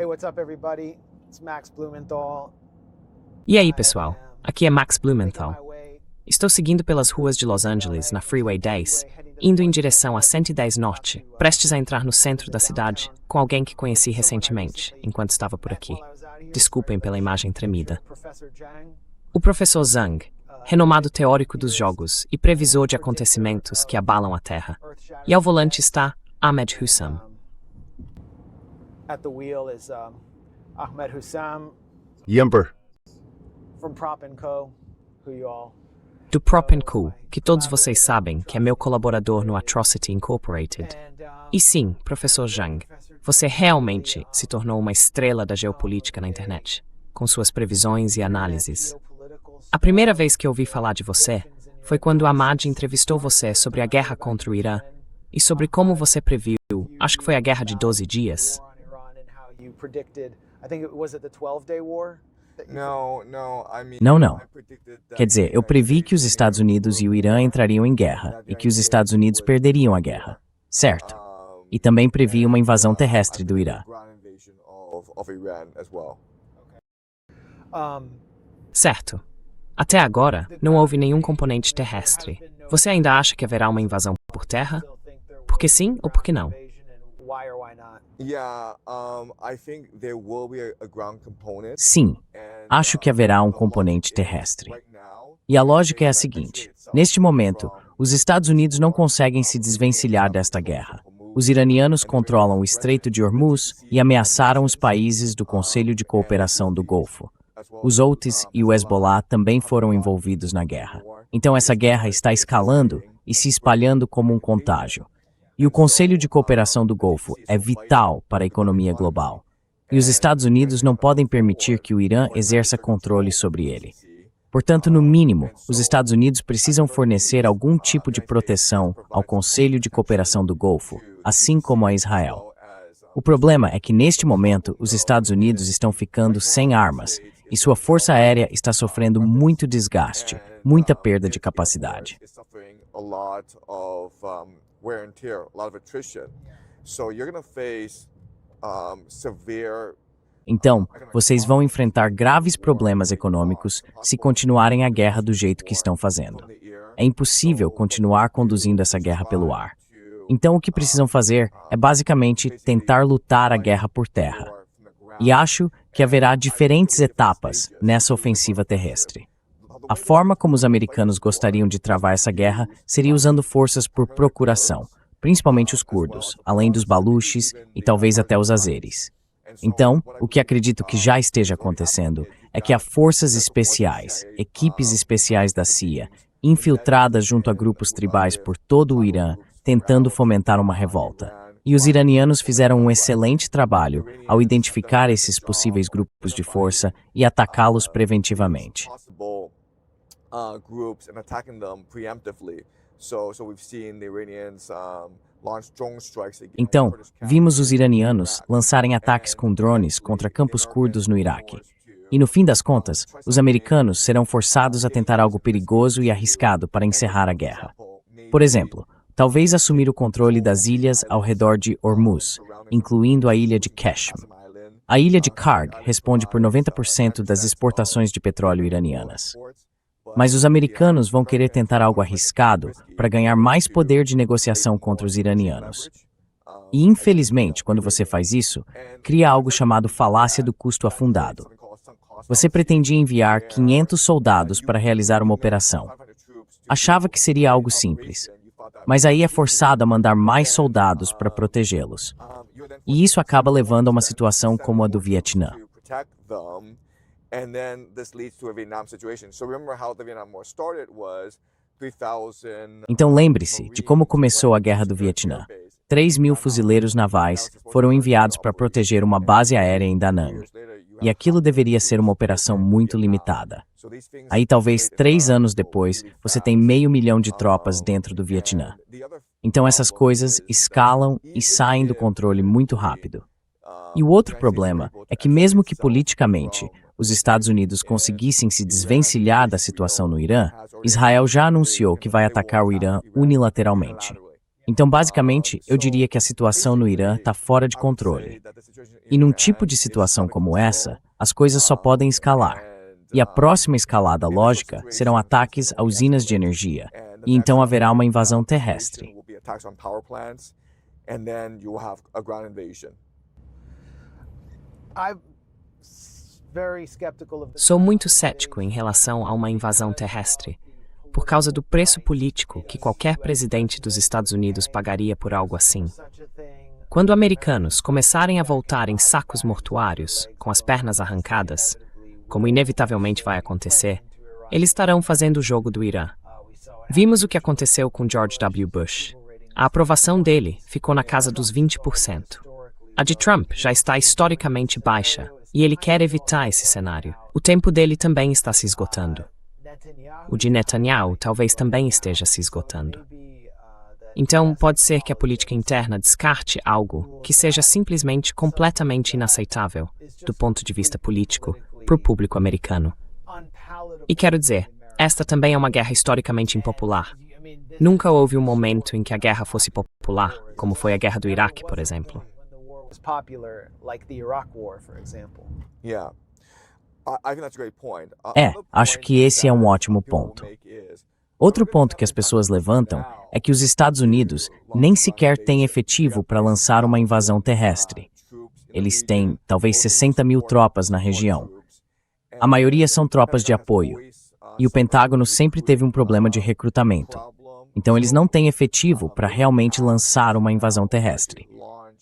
Hey, what's up, everybody? It's Max Blumenthal. E aí, pessoal? Aqui é Max Blumenthal. Estou seguindo pelas ruas de Los Angeles, na Freeway 10, indo em direção a 110 Norte, prestes a entrar no centro da cidade, com alguém que conheci recentemente, enquanto estava por aqui. Desculpem pela imagem tremida. O professor Zhang, renomado teórico dos jogos e previsor de acontecimentos que abalam a Terra. E ao volante está Ahmed Hussam. At the wheel is Ahmed Hussam Yumper. from Prop & Co, who you all... Do Prop & Co, que todos vocês sabem que é meu colaborador no Atrocity Incorporated. E sim, professor Zhang, você realmente se tornou uma estrela da geopolítica na internet, com suas previsões e análises. A primeira vez que ouvi falar de você foi quando Ahmad entrevistou você sobre a guerra contra o Irã e sobre como você previu, acho que foi a guerra de 12 dias. Não. Quer dizer, eu previ que os Estados Unidos e o Irã entrariam em guerra e que os Estados Unidos perderiam a guerra, certo? E também previ uma invasão terrestre do Irã. Certo. Até agora, não houve nenhum componente terrestre. Você ainda acha que haverá uma invasão por terra? Por que sim ou por que não? Sim, acho que haverá um componente terrestre. E a lógica é a seguinte: neste momento, os Estados Unidos não conseguem se desvencilhar desta guerra. Os iranianos controlam o Estreito de Hormuz e ameaçaram os países do Conselho de Cooperação do Golfo. Os Houthis e o Hezbollah também foram envolvidos na guerra. Então essa guerra está escalando e se espalhando como um contágio. E o Conselho de Cooperação do Golfo é vital para a economia global. E os Estados Unidos não podem permitir que o Irã exerça controle sobre ele. Portanto, no mínimo, os Estados Unidos precisam fornecer algum tipo de proteção ao Conselho de Cooperação do Golfo, assim como a Israel. O problema é que, neste momento, os Estados Unidos estão ficando sem armas e sua força aérea está sofrendo muito desgaste, muita perda de capacidade. Então, vocês vão enfrentar graves problemas econômicos se continuarem a guerra do jeito que estão fazendo. É impossível continuar conduzindo essa guerra pelo ar. Então, o que precisam fazer é basicamente tentar lutar a guerra por terra. E acho que haverá diferentes etapas nessa ofensiva terrestre. A forma como os americanos gostariam de travar essa guerra seria usando forças por procuração, principalmente os curdos, além dos baluches e talvez até os azeris. Então, o que acredito que já esteja acontecendo é que há forças especiais, equipes especiais da CIA, infiltradas junto a grupos tribais por todo o Irã, tentando fomentar uma revolta. E os iranianos fizeram um excelente trabalho ao identificar esses possíveis grupos de força e atacá-los preventivamente. Então, vimos os iranianos lançarem ataques com drones contra campos curdos no Iraque. E no fim das contas, os americanos serão forçados a tentar algo perigoso e arriscado para encerrar a guerra. Por exemplo, talvez assumir o controle das ilhas ao redor de Hormuz, incluindo a ilha de Qashm. A ilha de Karg responde por 90% das exportações de petróleo iranianas. Mas os americanos vão querer tentar algo arriscado para ganhar mais poder de negociação contra os iranianos. E, infelizmente, quando você faz isso, cria algo chamado falácia do custo afundado. Você pretendia enviar 500 soldados para realizar uma operação. Achava que seria algo simples. Mas aí é forçado a mandar mais soldados para protegê-los. E isso acaba levando a uma situação como a do Vietnã. Então lembre-se de como começou a Guerra do Vietnã. 3.000 fuzileiros navais foram enviados para proteger uma base aérea em Da Nang. E aquilo deveria ser uma operação muito limitada. Aí talvez 3 anos depois, você tem 500.000 de tropas dentro do Vietnã. Então essas coisas escalam e saem do controle muito rápido. E o outro problema é que mesmo que politicamente os Estados Unidos conseguissem se desvencilhar da situação no Irã, Israel já anunciou que vai atacar o Irã unilateralmente. Então, basicamente, eu diria que a situação no Irã está fora de controle. E num tipo de situação como essa, as coisas só podem escalar. E a próxima escalada lógica serão ataques a usinas de energia. E então haverá uma invasão terrestre. Sou muito cético em relação a uma invasão terrestre, por causa do preço político que qualquer presidente dos Estados Unidos pagaria por algo assim. Quando americanos começarem a voltar em sacos mortuários, com as pernas arrancadas, como inevitavelmente vai acontecer, eles estarão fazendo o jogo do Irã. Vimos o que aconteceu com George W. Bush. A aprovação dele ficou na casa dos 20%. A de Trump já está historicamente baixa, e ele quer evitar esse cenário. O tempo dele também está se esgotando. O de Netanyahu talvez também esteja se esgotando. Então, pode ser que a política interna descarte algo que seja simplesmente completamente inaceitável, do ponto de vista político, para o público americano. E quero dizer, esta também é uma guerra historicamente impopular. Nunca houve um momento em que a guerra fosse popular, como foi a guerra do Iraque, por exemplo. Acho que esse é um ótimo ponto. Outro ponto que as pessoas levantam é que os Estados Unidos nem sequer têm efetivo para lançar uma invasão terrestre. Eles têm, talvez, 60 mil tropas na região. A maioria são tropas de apoio. E o Pentágono sempre teve um problema de recrutamento. Então, eles não têm efetivo para realmente lançar uma invasão terrestre.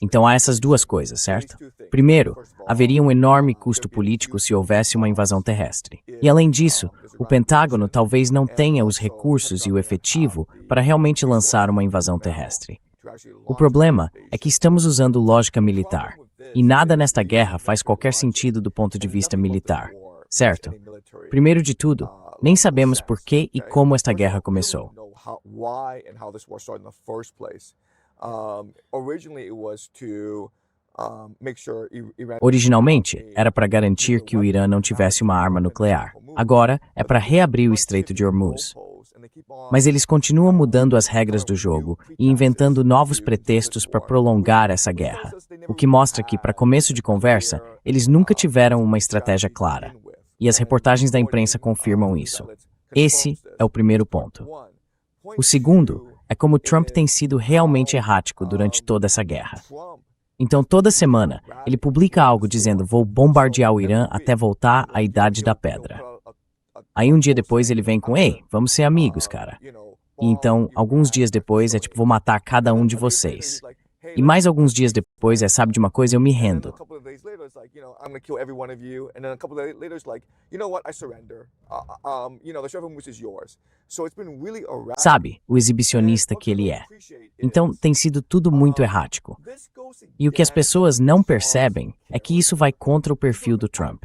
Então, há essas duas coisas, certo? Primeiro, haveria um enorme custo político se houvesse uma invasão terrestre. E, além disso, o Pentágono talvez não tenha os recursos e o efetivo para realmente lançar uma invasão terrestre. O problema é que estamos usando lógica militar. E nada nesta guerra faz qualquer sentido do ponto de vista militar, certo? Primeiro de tudo, nem sabemos por que e como esta guerra começou. Originalmente, era para garantir que o Irã não tivesse uma arma nuclear. Agora, é para reabrir o Estreito de Hormuz. Mas eles continuam mudando as regras do jogo e inventando novos pretextos para prolongar essa guerra. O que mostra que, para começo de conversa, eles nunca tiveram uma estratégia clara. E as reportagens da imprensa confirmam isso. Esse é o primeiro ponto. O segundo é como Trump tem sido realmente errático durante toda essa guerra. Então, toda semana, ele publica algo dizendo: vou bombardear o Irã até voltar à Idade da Pedra. Aí um dia depois ele vem com: ei, vamos ser amigos, cara. E então, alguns dias depois é tipo: vou matar cada um de vocês. E mais alguns dias depois sabe de uma coisa, eu me rendo. Sabe, o exibicionista que ele é. Então, tem sido tudo muito errático. E o que as pessoas não percebem é que isso vai contra o perfil do Trump.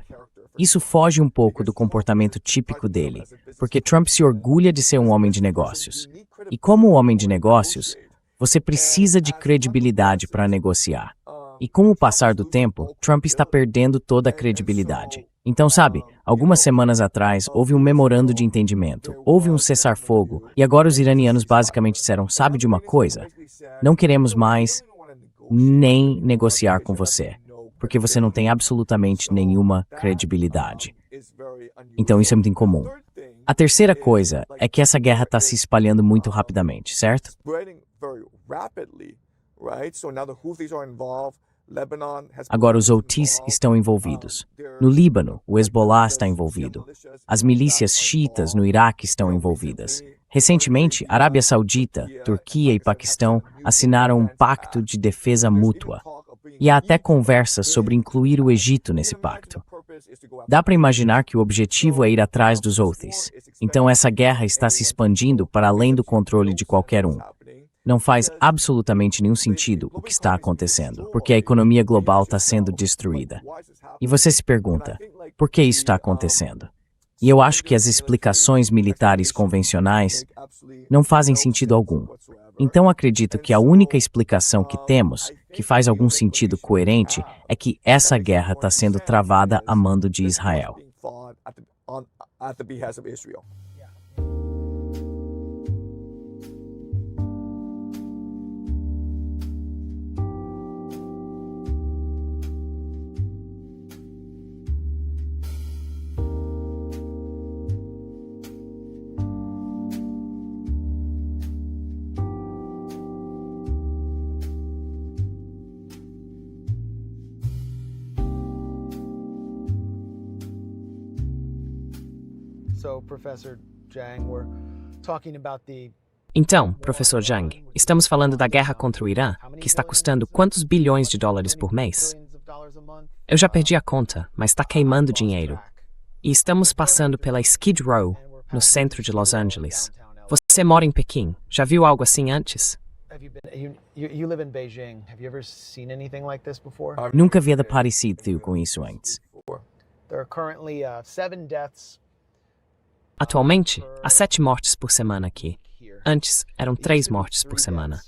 Isso foge um pouco do comportamento típico dele, porque Trump se orgulha de ser um homem de negócios. E como homem de negócios, você precisa de credibilidade para negociar. E com o passar do tempo, Trump está perdendo toda a credibilidade. Então, sabe, algumas semanas atrás houve um memorando de entendimento, houve um cessar-fogo, e agora os iranianos basicamente disseram: sabe de uma coisa? Não queremos mais nem negociar com você, porque você não tem absolutamente nenhuma credibilidade. Então, isso é muito incomum. A terceira coisa é que essa guerra está se espalhando muito rapidamente, certo? Agora os Houthis estão envolvidos. No Líbano, o Hezbollah está envolvido. As milícias xiitas no Iraque estão envolvidas. Recentemente, Arábia Saudita, Turquia e Paquistão assinaram um pacto de defesa mútua. E há até conversas sobre incluir o Egito nesse pacto. Dá para imaginar que o objetivo é ir atrás dos Houthis. Então essa guerra está se expandindo para além do controle de qualquer um. Não faz absolutamente nenhum sentido o que está acontecendo, porque a economia global está sendo destruída. E você se pergunta, por que isso está acontecendo? E eu acho que as explicações militares convencionais não fazem sentido algum. Então acredito que a única explicação que temos, que faz algum sentido coerente, é que essa guerra está sendo travada a mando de Israel. So, Professor Zhang, we're talking about the Então, professor Zhang, estamos falando da guerra contra o Irã, que está custando quantos bilhões de dólares por mês? Eu já perdi a conta, mas está queimando dinheiro. E estamos passando pela Skid Row, no centro de Los Angeles. Você mora em Pequim. Já viu algo assim antes? You live in Beijing. Have you ever seen anything like this before? Nunca havia parecido com isso antes. There are currently 7 deaths. Atualmente, há 7 mortes por semana aqui. Antes, eram 3 mortes por semana.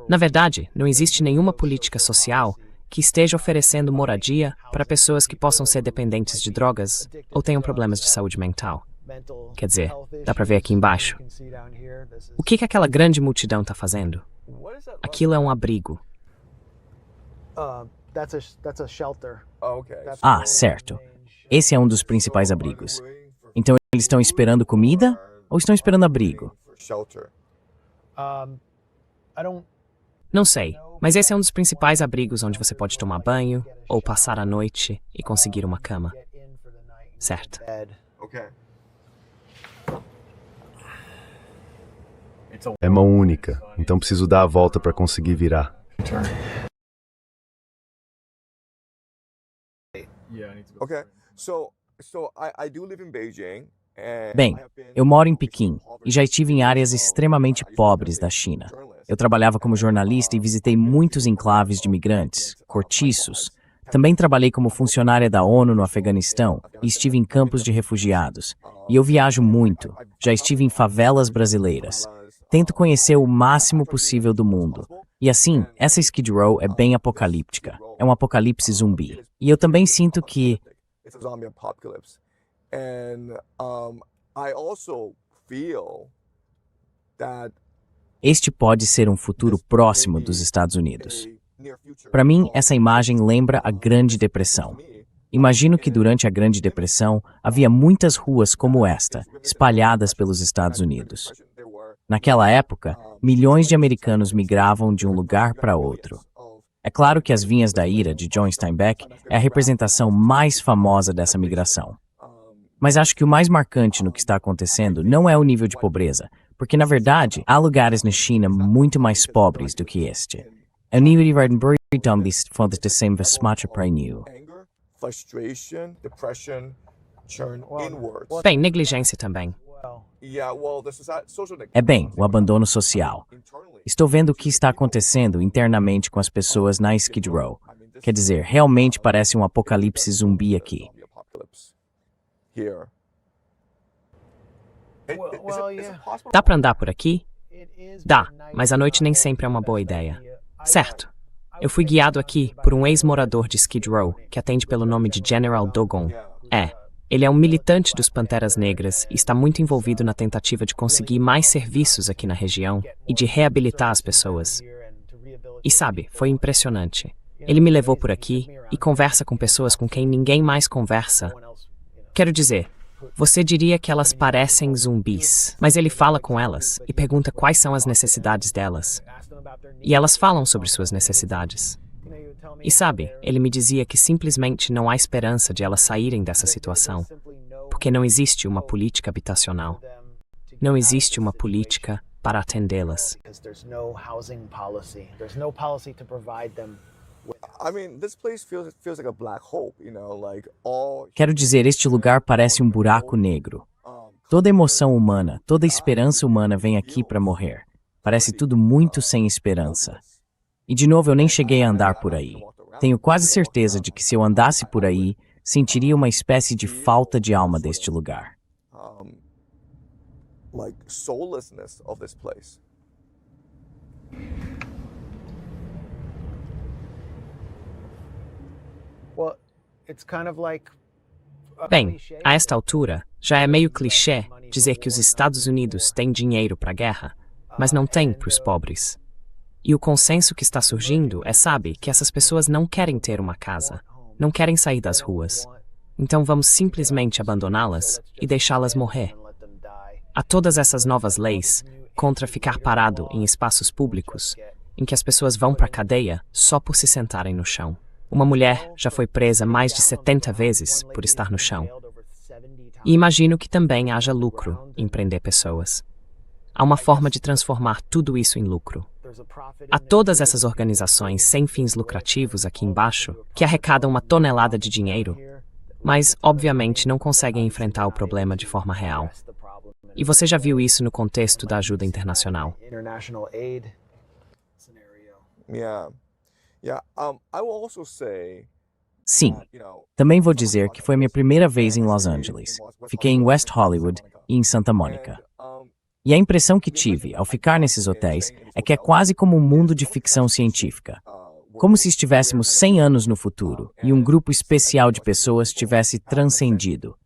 Na verdade, não existe nenhuma política social que esteja oferecendo moradia para pessoas que possam ser dependentes de drogas ou tenham problemas de saúde mental. Quer dizer, dá para ver aqui embaixo. O que aquela grande multidão está fazendo? Aquilo é um abrigo. That's a shelter. Ah, certo. Esse é um dos principais abrigos. Então eles estão esperando comida ou estão esperando abrigo? I don't. Não sei, mas esse é um dos principais abrigos onde você pode tomar banho ou passar a noite e conseguir uma cama. Certo. É mão única, então preciso dar a volta para conseguir virar. Bem, eu moro em Pequim e já estive em áreas extremamente pobres da China. Eu trabalhava como jornalista e visitei muitos enclaves de imigrantes, cortiços. Também trabalhei como funcionária da ONU no Afeganistão e estive em campos de refugiados. E eu viajo muito. Já estive em favelas brasileiras. Tento conhecer o máximo possível do mundo. E assim, essa Skid Row é bem apocalíptica. É um apocalipse zumbi. E eu também sinto que este pode ser um futuro próximo dos Estados Unidos. Para mim, essa imagem lembra a Grande Depressão. Imagino que durante a Grande Depressão havia muitas ruas como esta, espalhadas pelos Estados Unidos. Naquela época, milhões de americanos migravam de um lugar para outro. É claro que As Vinhas da Ira, de John Steinbeck, é a representação mais famosa dessa migração. Mas acho que o mais marcante no que está acontecendo não é o nível de pobreza, porque, na verdade, há lugares na China muito mais pobres do que este. O nível de verdade fonte de sempre smart para new. Bem, negligência também. É bem, o abandono social. Estou vendo o que está acontecendo internamente com as pessoas na Skid Row. Quer dizer, realmente parece um apocalipse zumbi aqui. Dá para andar por aqui? Dá, mas a noite nem sempre é uma boa ideia. Certo. Eu fui guiado aqui por um ex-morador de Skid Row, que atende pelo nome de General Dogon. Ele é um militante dos Panteras Negras e está muito envolvido na tentativa de conseguir mais serviços aqui na região e de reabilitar as pessoas. E sabe, foi impressionante. Ele me levou por aqui e conversa com pessoas com quem ninguém mais conversa. Quero dizer, você diria que elas parecem zumbis, mas ele fala com elas e pergunta quais são as necessidades delas. E elas falam sobre suas necessidades. E sabe, ele me dizia que simplesmente não há esperança de elas saírem dessa situação, porque não existe uma política habitacional. Não existe uma política para atendê-las. Quero dizer, este lugar parece um buraco negro. Toda emoção humana, toda esperança humana vem aqui para morrer. Parece tudo muito sem esperança. E de novo, eu nem cheguei a andar por aí. Tenho quase certeza de que se eu andasse por aí, sentiria uma espécie de falta de alma deste lugar. Bem, a esta altura, já é meio clichê dizer que os Estados Unidos têm dinheiro para a guerra, mas não têm para os pobres. E o consenso que está surgindo é, sabe, que essas pessoas não querem ter uma casa, não querem sair das ruas. Então vamos simplesmente abandoná-las e deixá-las morrer. Há todas essas novas leis contra ficar parado em espaços públicos, em que as pessoas vão para a cadeia só por se sentarem no chão. Uma mulher já foi presa mais de 70 vezes por estar no chão. E imagino que também haja lucro em prender pessoas. Há uma forma de transformar tudo isso em lucro. Há todas essas organizações sem fins lucrativos aqui embaixo que arrecadam uma tonelada de dinheiro, mas, obviamente, não conseguem enfrentar o problema de forma real. E você já viu isso no contexto da ajuda internacional. Sim, também vou dizer que foi minha primeira vez em Los Angeles. Fiquei em West Hollywood e em Santa Mônica. E a impressão que tive ao ficar nesses hotéis é que é quase como um mundo de ficção científica. Como se estivéssemos 100 anos no futuro e um grupo especial de pessoas tivesse transcendido.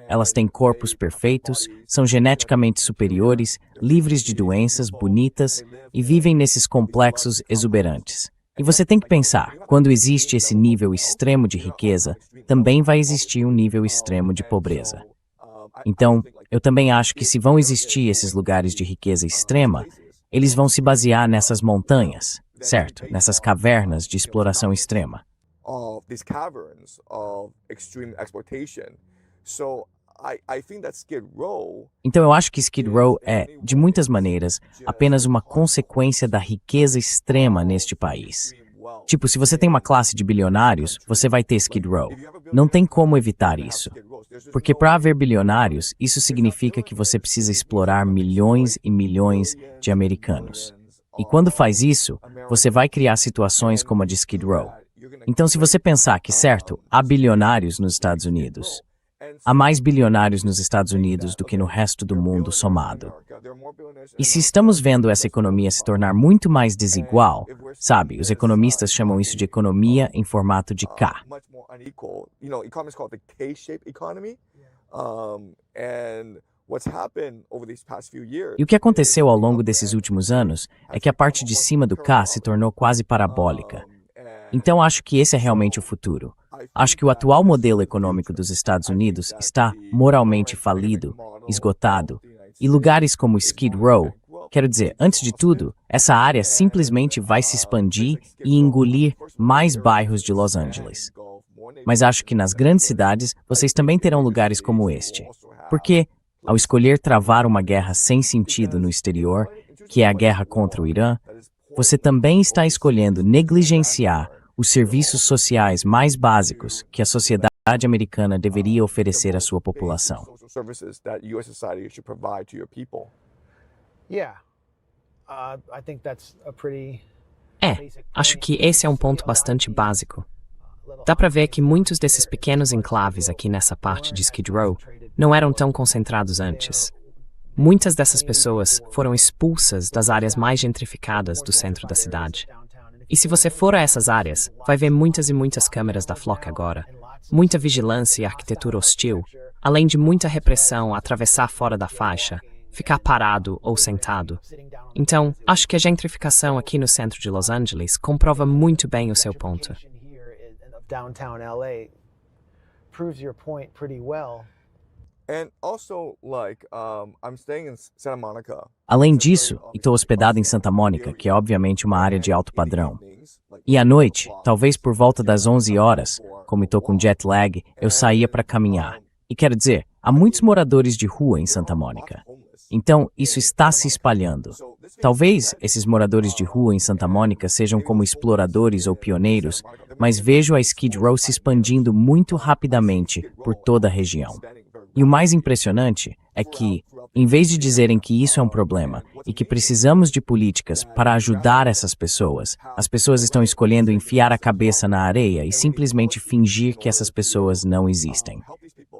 Elas têm corpos perfeitos, são geneticamente superiores, livres de doenças, bonitas e vivem nesses complexos exuberantes. E você tem que pensar, quando existe esse nível extremo de riqueza, também vai existir um nível extremo de pobreza. Então, eu também acho que se vão existir esses lugares de riqueza extrema, eles vão se basear nessas montanhas, certo? Nessas cavernas de exploração extrema. Então eu acho que Skid Row é, de muitas maneiras, apenas uma consequência da riqueza extrema neste país. Tipo, se você tem uma classe de bilionários, você vai ter Skid Row. Não tem como evitar isso. Porque para haver bilionários, isso significa que você precisa explorar milhões e milhões de americanos. E quando faz isso, você vai criar situações como a de Skid Row. Então se você pensar que, certo, há bilionários nos Estados Unidos, há mais bilionários nos Estados Unidos do que no resto do mundo somado. E se estamos vendo essa economia se tornar muito mais desigual, sabe, os economistas chamam isso de economia em formato de K. E o que aconteceu ao longo desses últimos anos é que a parte de cima do K se tornou quase parabólica. Então acho que esse é realmente o futuro. Acho que o atual modelo econômico dos Estados Unidos está moralmente falido, esgotado, e lugares como Skid Row, quero dizer, antes de tudo, essa área simplesmente vai se expandir e engolir mais bairros de Los Angeles. Mas acho que nas grandes cidades vocês também terão lugares como este. Porque, ao escolher travar uma guerra sem sentido no exterior, que é a guerra contra o Irã, você também está escolhendo negligenciar os serviços sociais mais básicos que a sociedade americana deveria oferecer à sua população. Acho que esse é um ponto bastante básico. Dá para ver que muitos desses pequenos enclaves aqui nessa parte de Skid Row não eram tão concentrados antes. Muitas dessas pessoas foram expulsas das áreas mais gentrificadas do centro da cidade. E se você for a essas áreas, vai ver muitas e muitas câmeras da Flock agora, muita vigilância e arquitetura hostil, além de muita repressão a atravessar fora da faixa, ficar parado ou sentado. Então, acho que a gentrificação aqui no centro de Los Angeles comprova muito bem o seu ponto. Além disso, estou hospedado em Santa Mônica, que é obviamente uma área de alto padrão. E à noite, talvez por volta das 11 horas, como estou com jet lag, eu saía para caminhar. E quero dizer, há muitos moradores de rua em Santa Mônica. Então, isso está se espalhando. Talvez esses moradores de rua em Santa Mônica sejam como exploradores ou pioneiros, mas vejo a Skid Row se expandindo muito rapidamente por toda a região. E o mais impressionante é que, em vez de dizerem que isso é um problema e que precisamos de políticas para ajudar essas pessoas, as pessoas estão escolhendo enfiar a cabeça na areia e simplesmente fingir que essas pessoas não existem.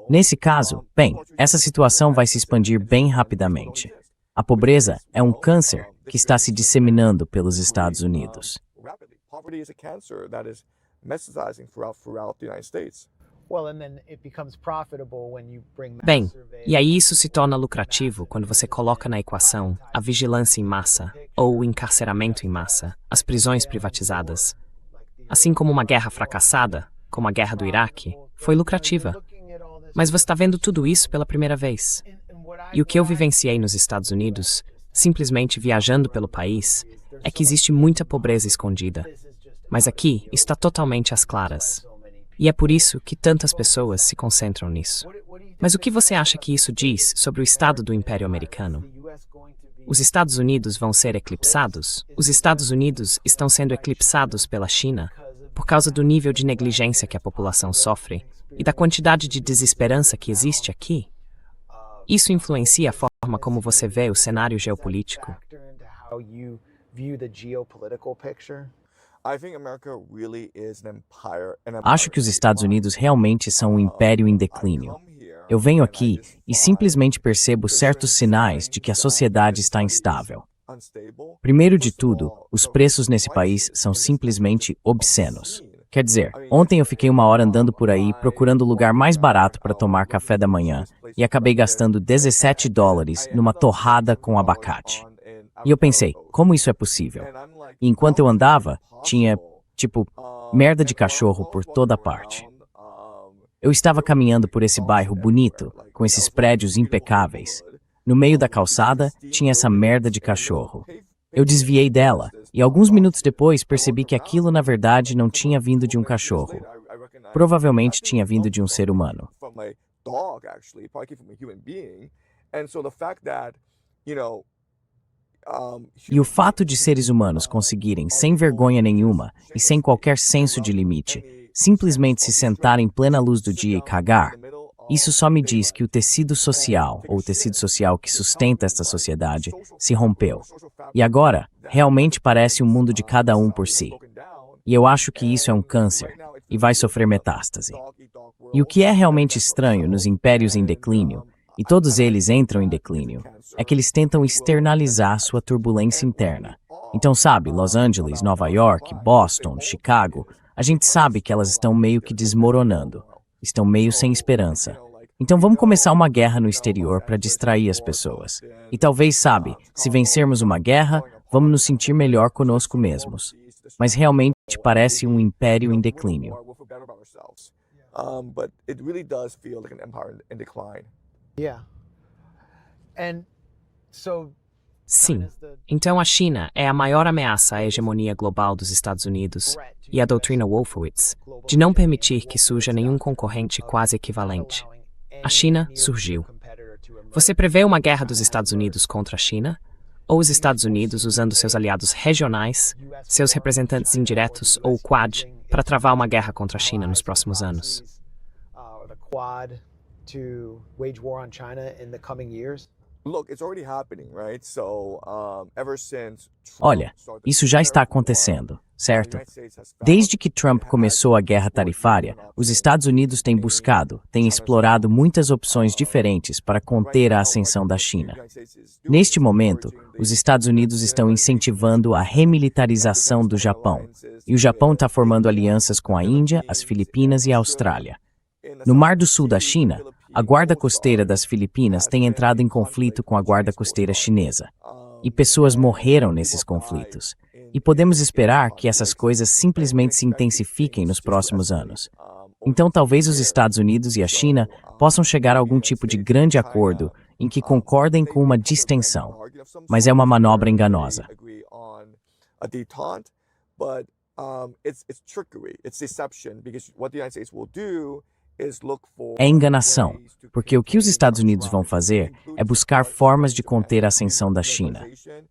Nesse caso, bem, essa situação vai se expandir bem rapidamente. A pobreza é um câncer que está se disseminando pelos Estados Unidos. Bem, e aí isso se torna lucrativo quando você coloca na equação a vigilância em massa ou o encarceramento em massa, as prisões privatizadas. Assim como uma guerra fracassada, como a guerra do Iraque, foi lucrativa. Mas você está vendo tudo isso pela primeira vez. E o que eu vivenciei nos Estados Unidos, simplesmente viajando pelo país, é que existe muita pobreza escondida. Mas aqui está totalmente às claras. E é por isso que tantas pessoas se concentram nisso. Mas o que você acha que isso diz sobre o estado do Império Americano? Os Estados Unidos vão ser eclipsados? Os Estados Unidos estão sendo eclipsados pela China por causa do nível de negligência que a população sofre e da quantidade de desesperança que existe aqui? Isso influencia a forma como você vê o cenário geopolítico? Acho que os Estados Unidos realmente são um império em declínio. Eu venho aqui e simplesmente percebo certos sinais de que a sociedade está instável. Primeiro de tudo, os preços nesse país são simplesmente obscenos. Quer dizer, ontem eu fiquei 1 hora andando por aí procurando o lugar mais barato para tomar café da manhã e acabei gastando $17 numa torrada com abacate. E eu pensei, como isso é possível? E enquanto eu andava, tinha, merda de cachorro por toda parte. Eu estava caminhando por esse bairro bonito, com esses prédios impecáveis. No meio da calçada, tinha essa merda de cachorro. Eu desviei dela, e alguns minutos depois percebi que aquilo na verdade não tinha vindo de um cachorro. Provavelmente tinha vindo de um ser humano. E o fato de seres humanos conseguirem, sem vergonha nenhuma e sem qualquer senso de limite, simplesmente se sentar em plena luz do dia e cagar, isso só me diz que o tecido social, ou o tecido social que sustenta esta sociedade, se rompeu. E agora, realmente parece um mundo de cada um por si. E eu acho que isso é um câncer, e vai sofrer metástase. E o que é realmente estranho nos impérios em declínio, e todos eles entram em declínio, é que eles tentam externalizar sua turbulência interna. Então, sabe, Los Angeles, Nova York, Boston, Chicago, a gente sabe que elas estão meio que desmoronando, estão meio sem esperança. Então vamos começar uma guerra no exterior para distrair as pessoas. E talvez, sabe, se vencermos uma guerra, vamos nos sentir melhor conosco mesmos. Mas realmente parece um império em declínio. Sim. Então a China é a maior ameaça à hegemonia global dos Estados Unidos e à doutrina Wolfowitz de não permitir que surja nenhum concorrente quase equivalente. A China surgiu. Você prevê uma guerra dos Estados Unidos contra a China? Ou os Estados Unidos usando seus aliados regionais, seus representantes indiretos ou o Quad para travar uma guerra contra a China nos próximos anos? Olha, isso já está acontecendo, certo? Desde que Trump começou a guerra tarifária, os Estados Unidos têm buscado, têm explorado muitas opções diferentes para conter a ascensão da China. Neste momento, os Estados Unidos estão incentivando a remilitarização do Japão, e o Japão está formando alianças com a Índia, as Filipinas e a Austrália. No Mar do Sul da China, a guarda costeira das Filipinas tem entrado em conflito com a guarda costeira chinesa. E pessoas morreram nesses conflitos. E podemos esperar que essas coisas simplesmente se intensifiquem nos próximos anos. Então talvez os Estados Unidos e a China possam chegar a algum tipo de grande acordo em que concordem com uma distensão. Mas é uma manobra enganosa. É enganação, porque o que os Estados Unidos vão fazer é buscar formas de conter a ascensão da China.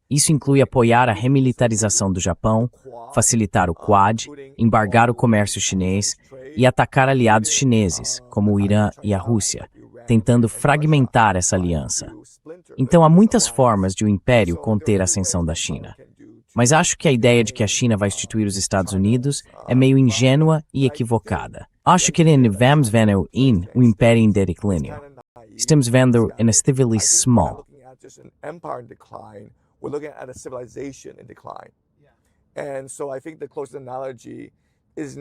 Isso inclui apoiar a remilitarização do Japão, facilitar o Quad, embargar o comércio chinês e atacar aliados chineses, como o Irã e a Rússia, tentando fragmentar essa aliança. Então há muitas formas de o império conter a ascensão da China. Mas acho que a ideia de que a China vai instituir os Estados Unidos é meio ingênua e equivocada. Acho que não vamos vendo um império em declínio. Estamos vendo uma civilização small.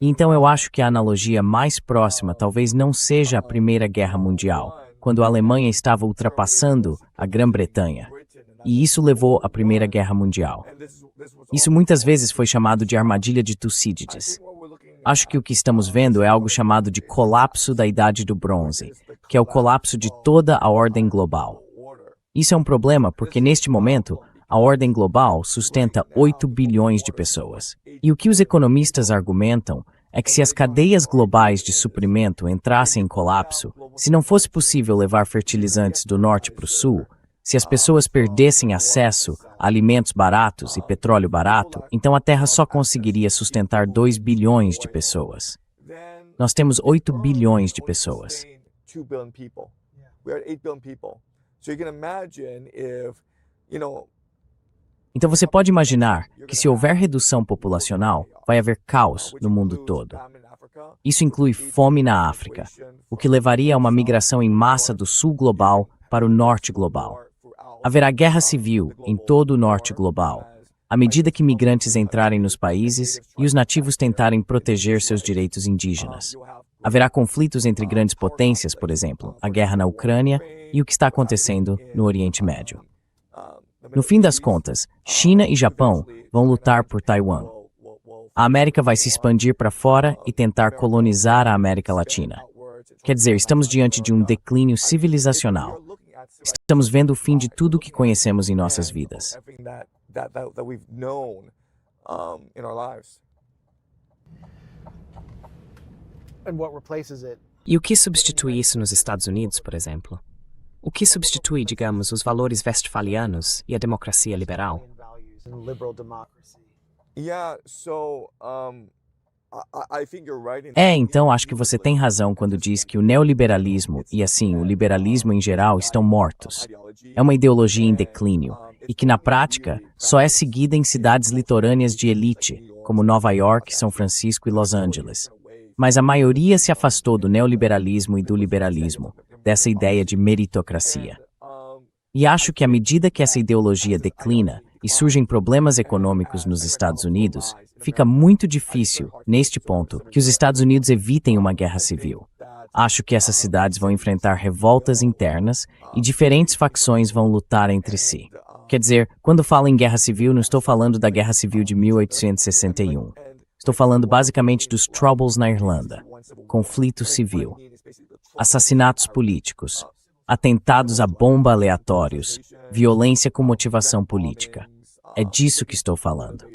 Então eu acho que a analogia mais próxima talvez não seja a Primeira Guerra Mundial, quando a Alemanha estava ultrapassando a Grã-Bretanha. E isso levou à Primeira Guerra Mundial. Isso muitas vezes foi chamado de armadilha de Tucídides. Acho que o que estamos vendo é algo chamado de colapso da Idade do Bronze, que é o colapso de toda a ordem global. Isso é um problema porque, neste momento, a ordem global sustenta 8 bilhões de pessoas. E o que os economistas argumentam é que se as cadeias globais de suprimento entrassem em colapso, se não fosse possível levar fertilizantes do norte para o sul, se as pessoas perdessem acesso a alimentos baratos e petróleo barato, então a Terra só conseguiria sustentar 2 bilhões de pessoas. Nós temos 8 bilhões de pessoas. Então você pode imaginar que se houver redução populacional, vai haver caos no mundo todo. Isso inclui fome na África, o que levaria a uma migração em massa do sul global para o norte global. Haverá guerra civil em todo o norte global, à medida que migrantes entrarem nos países e os nativos tentarem proteger seus direitos indígenas. Haverá conflitos entre grandes potências, por exemplo, a guerra na Ucrânia e o que está acontecendo no Oriente Médio. No fim das contas, China e Japão vão lutar por Taiwan. A América vai se expandir para fora e tentar colonizar a América Latina. Quer dizer, estamos diante de um declínio civilizacional. Estamos vendo o fim de tudo o que conhecemos em nossas vidas. E o que substitui isso nos Estados Unidos, por exemplo? O que substitui, digamos, os valores westfalianos e a democracia liberal? Então acho que você tem razão quando diz que o neoliberalismo e, assim, o liberalismo em geral estão mortos. É uma ideologia em declínio e que, na prática, só é seguida em cidades litorâneas de elite, como Nova York, São Francisco e Los Angeles. Mas a maioria se afastou do neoliberalismo e do liberalismo, dessa ideia de meritocracia. E acho que à medida que essa ideologia declina e surgem problemas econômicos nos Estados Unidos, fica muito difícil, neste ponto, que os Estados Unidos evitem uma guerra civil. Acho que essas cidades vão enfrentar revoltas internas e diferentes facções vão lutar entre si. Quer dizer, quando falo em guerra civil, não estou falando da Guerra Civil de 1861. Estou falando basicamente dos Troubles na Irlanda, conflito civil, assassinatos políticos, atentados à bomba aleatórios, violência com motivação política. É disso que estou falando.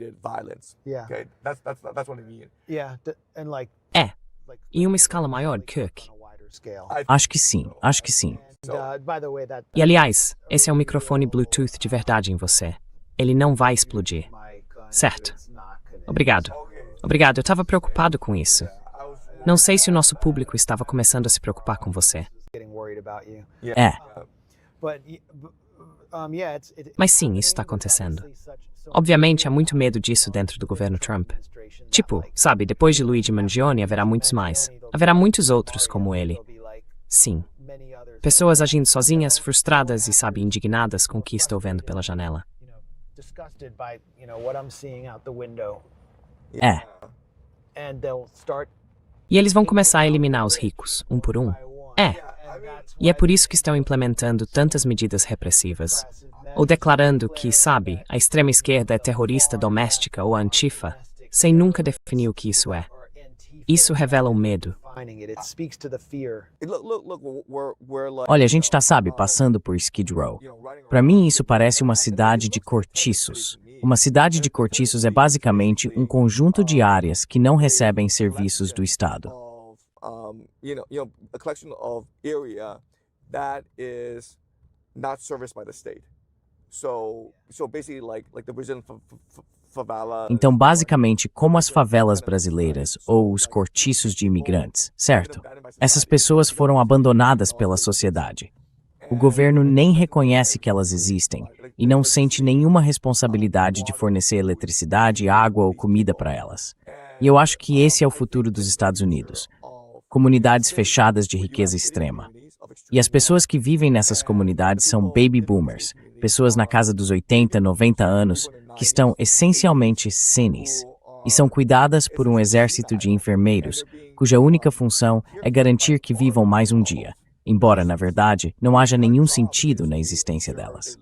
Em uma escala maior, Kirk. Acho que sim, acho que sim. E aliás, esse é um microfone Bluetooth de verdade em você. Ele não vai explodir. Certo. Obrigado. Obrigado, eu estava preocupado com isso. Não sei se o nosso público estava começando a se preocupar com você. Mas sim, isso está acontecendo. Obviamente, há muito medo disso dentro do governo Trump. Tipo, sabe, depois de Luigi Mangione haverá muitos mais. Haverá muitos outros como ele. Sim. Pessoas agindo sozinhas, frustradas e, sabe, indignadas com o que estou vendo pela janela. E eles vão começar a eliminar os ricos, um por um. E é por isso que estão implementando tantas medidas repressivas. Ou declarando que, sabe, a extrema-esquerda é terrorista doméstica ou Antifa, sem nunca definir o que isso é. Isso revela o medo. Olha, a gente está, sabe, passando por Skid Row. Para mim, isso parece uma cidade de cortiços. Uma cidade de cortiços é basicamente um conjunto de áreas que não recebem serviços do Estado. Então, basicamente, como as favelas brasileiras ou os cortiços de imigrantes, certo? Essas pessoas foram abandonadas pela sociedade. O governo nem reconhece que elas existem e não sente nenhuma responsabilidade de fornecer eletricidade, água ou comida para elas. E eu acho que esse é o futuro dos Estados Unidos. Comunidades fechadas de riqueza extrema. E as pessoas que vivem nessas comunidades são baby boomers, pessoas na casa dos 80, 90 anos, que estão essencialmente senis, e são cuidadas por um exército de enfermeiros, cuja única função é garantir que vivam mais um dia, embora, na verdade, não haja nenhum sentido na existência delas.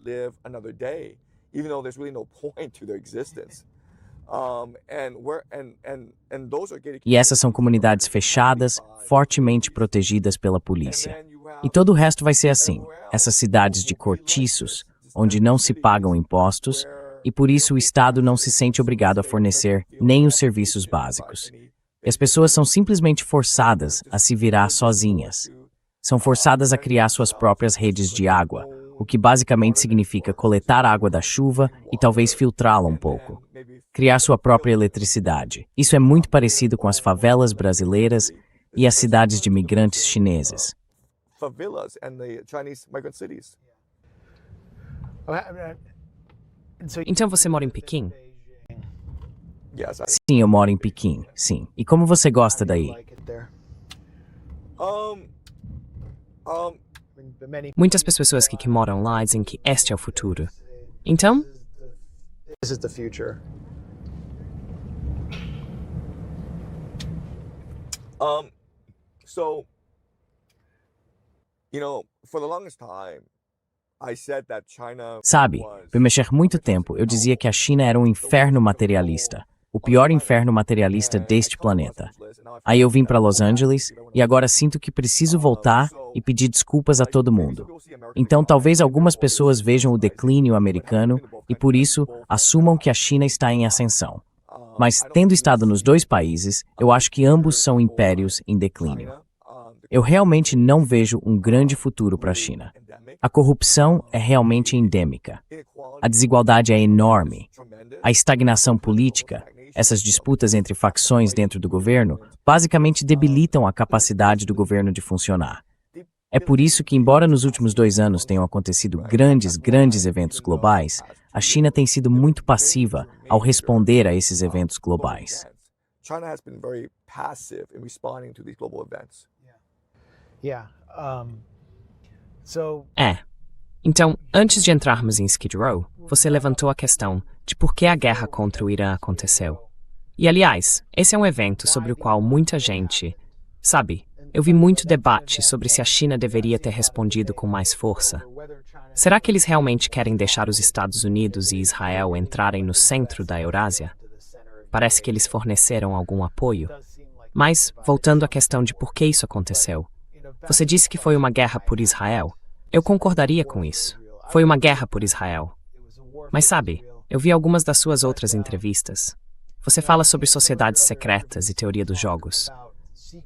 E essas são comunidades fechadas, fortemente protegidas pela polícia. E todo o resto vai ser assim, essas cidades de cortiços, onde não se pagam impostos, e por isso o Estado não se sente obrigado a fornecer nem os serviços básicos. E as pessoas são simplesmente forçadas a se virar sozinhas. São forçadas a criar suas próprias redes de água, o que basicamente significa coletar água da chuva e talvez filtrá-la um pouco. Criar sua própria eletricidade. Isso é muito parecido com as favelas brasileiras e as cidades de imigrantes chineses. Então você mora em Pequim? Sim, eu moro em Pequim, sim. E como você gosta daí? Muitas pessoas que moram lá dizem que este é o futuro. Então, This is the future. So, for the longest time, I said that China Sabe, por mexer muito tempo, eu dizia que a China era um inferno materialista. O pior inferno materialista deste planeta. Aí eu vim para Los Angeles e agora sinto que preciso voltar e pedir desculpas a todo mundo. Então talvez algumas pessoas vejam o declínio americano e por isso assumam que a China está em ascensão. Mas tendo estado nos dois países, eu acho que ambos são impérios em declínio. Eu realmente não vejo um grande futuro para a China. A corrupção é realmente endêmica. A desigualdade é enorme. A estagnação política, essas disputas entre facções dentro do governo, basicamente debilitam a capacidade do governo de funcionar. É por isso que, embora nos últimos 2 anos tenham acontecido grandes eventos globais, a China tem sido muito passiva ao responder a esses eventos globais. China has been very passive in responding to these global events. Yeah. So Então, antes de entrarmos em Skid Row, você levantou a questão de por que a guerra contra o Irã aconteceu. E, aliás, esse é um evento sobre o qual muita gente... Sabe, eu vi muito debate sobre se a China deveria ter respondido com mais força. Será que eles realmente querem deixar os Estados Unidos e Israel entrarem no centro da Eurásia? Parece que eles forneceram algum apoio. Mas, voltando à questão de por que isso aconteceu, você disse que foi uma guerra por Israel. Eu concordaria com isso. Foi uma guerra por Israel. Mas sabe, eu vi algumas das suas outras entrevistas. Você fala sobre sociedades secretas e teoria dos jogos.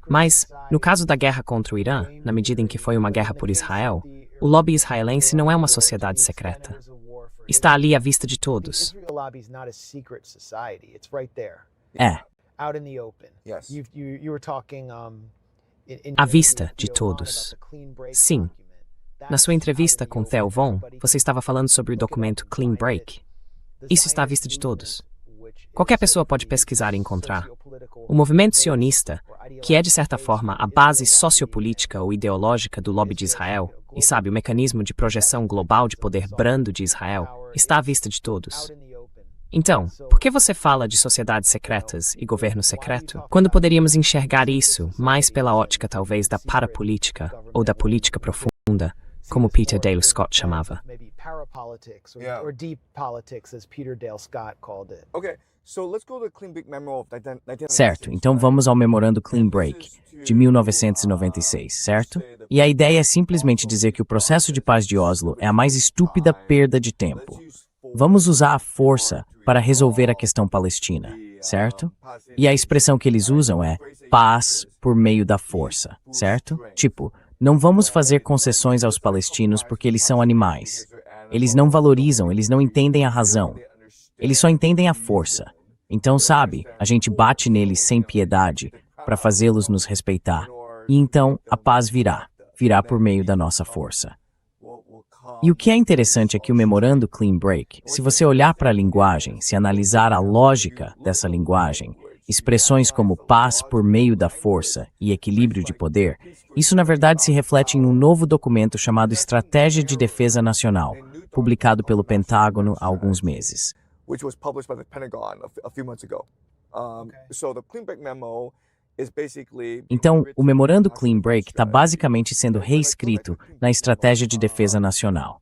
Mas, no caso da guerra contra o Irã, na medida em que foi uma guerra por Israel, o lobby israelense não é uma sociedade secreta. Está ali à vista de todos. Israel lobby is not a secret society. It's right there, É, out in the open. Yes. You were talking À vista de todos. Sim. Na sua entrevista com Theo Von, você estava falando sobre o documento Clean Break. Isso está à vista de todos. Qualquer pessoa pode pesquisar e encontrar. O movimento sionista, que é de certa forma a base sociopolítica ou ideológica do lobby de Israel, e sabe, o mecanismo de projeção global de poder brando de Israel, está à vista de todos. Então, por que você fala de sociedades secretas e governo secreto, quando poderíamos enxergar isso mais pela ótica talvez da parapolítica ou da política profunda, como Peter Dale Scott chamava? Maybe parapolitics Yeah. or deep politics, as Peter Dale Scott called it. Okay, so let's go to the Clean Break Memo of 1996. certo. Então vamos ao Memorando Clean Break, de 1996, certo? E a ideia é simplesmente dizer que o processo de paz de Oslo é a mais estúpida perda de tempo. Vamos usar a força para resolver a questão palestina, certo? E a expressão que eles usam é paz por meio da força, certo? Tipo, não vamos fazer concessões aos palestinos porque eles são animais. Eles não valorizam, eles não entendem a razão. Eles só entendem a força. Então, sabe, a gente bate neles sem piedade para fazê-los nos respeitar. E então a paz virá por meio da nossa força. E o que é interessante é que o Memorando Clean Break, se você olhar para a linguagem, se analisar a lógica dessa linguagem, expressões como paz por meio da força e equilíbrio de poder, isso na verdade se reflete em um novo documento chamado Estratégia de Defesa Nacional, publicado pelo Pentágono há alguns meses. Which was published by the Pentagon a few months ago. So the Clean Break Memo is basically... Então, o Memorando Clean Break está basicamente sendo reescrito na Estratégia de Defesa Nacional.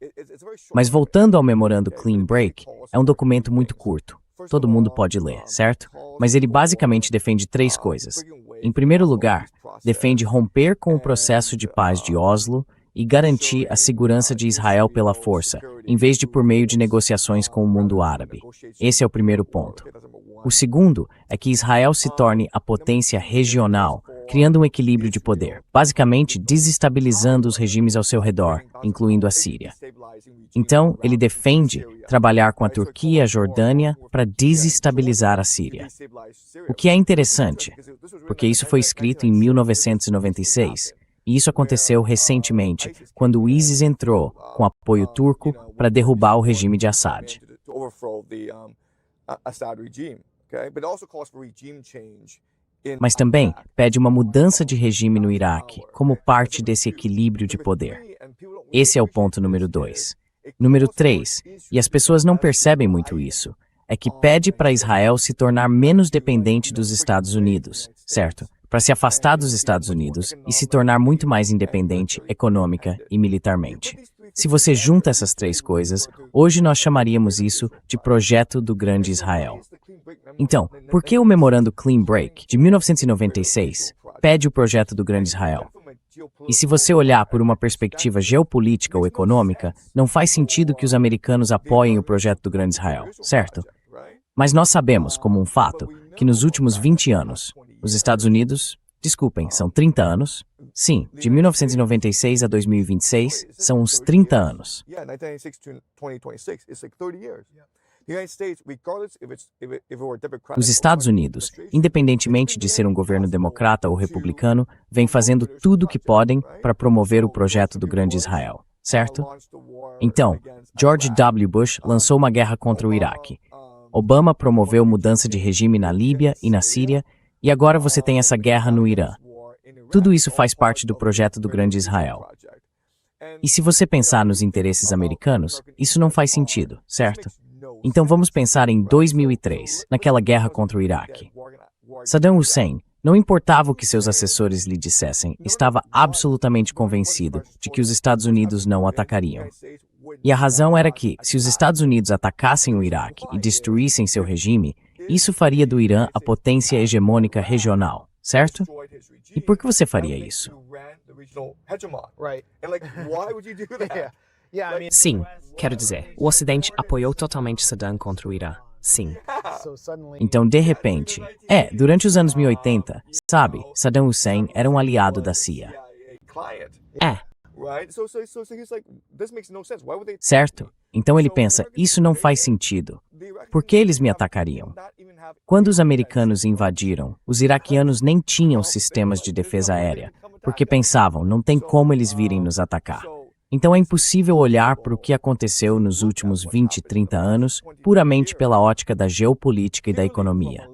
Mas voltando ao Memorando Clean Break, é um documento muito curto. Todo mundo pode ler, certo? Mas ele basicamente defende 3 coisas. Em primeiro lugar, defende romper com o processo de paz de Oslo e garantir a segurança de Israel pela força, em vez de por meio de negociações com o mundo árabe. Esse é o primeiro ponto. O segundo é que Israel se torne a potência regional, criando um equilíbrio de poder, basicamente desestabilizando os regimes ao seu redor, incluindo a Síria. Então, ele defende trabalhar com a Turquia e a Jordânia para desestabilizar a Síria. O que é interessante, porque isso foi escrito em 1996, e isso aconteceu recentemente, quando o ISIS entrou com apoio turco para derrubar o regime de Assad. Mas também pede uma mudança de regime no Iraque, como parte desse equilíbrio de poder. Esse é o ponto número 2. Número 3, e as pessoas não percebem muito isso, é que pede para Israel se tornar menos dependente dos Estados Unidos, certo? Para se afastar dos Estados Unidos e se tornar muito mais independente econômica e militarmente. Se você junta essas três coisas, hoje nós chamaríamos isso de Projeto do Grande Israel. Então, por que o Memorando Clean Break, de 1996, pede o Projeto do Grande Israel? E se você olhar por uma perspectiva geopolítica ou econômica, não faz sentido que os americanos apoiem o Projeto do Grande Israel, certo? Mas nós sabemos, como um fato, que nos últimos 20 anos, os Estados Unidos, desculpem, são 30 anos? Sim, de 1996 a 2026, são uns 30 anos. Os Estados Unidos, independentemente de ser um governo democrata ou republicano, vem fazendo tudo o que podem para promover o projeto do Grande Israel, certo? Então, George W. Bush lançou uma guerra contra o Iraque. Obama promoveu mudança de regime na Líbia e na Síria, e agora você tem essa guerra no Irã. Tudo isso faz parte do projeto do Grande Israel. E se você pensar nos interesses americanos, isso não faz sentido, certo? Então vamos pensar em 2003, naquela guerra contra o Iraque. Saddam Hussein, não importava o que seus assessores lhe dissessem, estava absolutamente convencido de que os Estados Unidos não o atacariam. E a razão era que, se os Estados Unidos atacassem o Iraque e destruíssem seu regime, isso faria do Irã a potência hegemônica regional, certo? E por que você faria isso? Sim, quero dizer, o Ocidente apoiou totalmente Saddam contra o Irã. Sim. Então, de repente, durante os anos 1080, sabe, Saddam Hussein era um aliado da CIA. Certo? Então ele pensa, isso não faz sentido. Por que eles me atacariam? Quando os americanos invadiram, os iraquianos nem tinham sistemas de defesa aérea, porque pensavam, não tem como eles virem nos atacar. Então é impossível olhar para o que aconteceu nos últimos 20, 30 anos puramente pela ótica da geopolítica e da economia.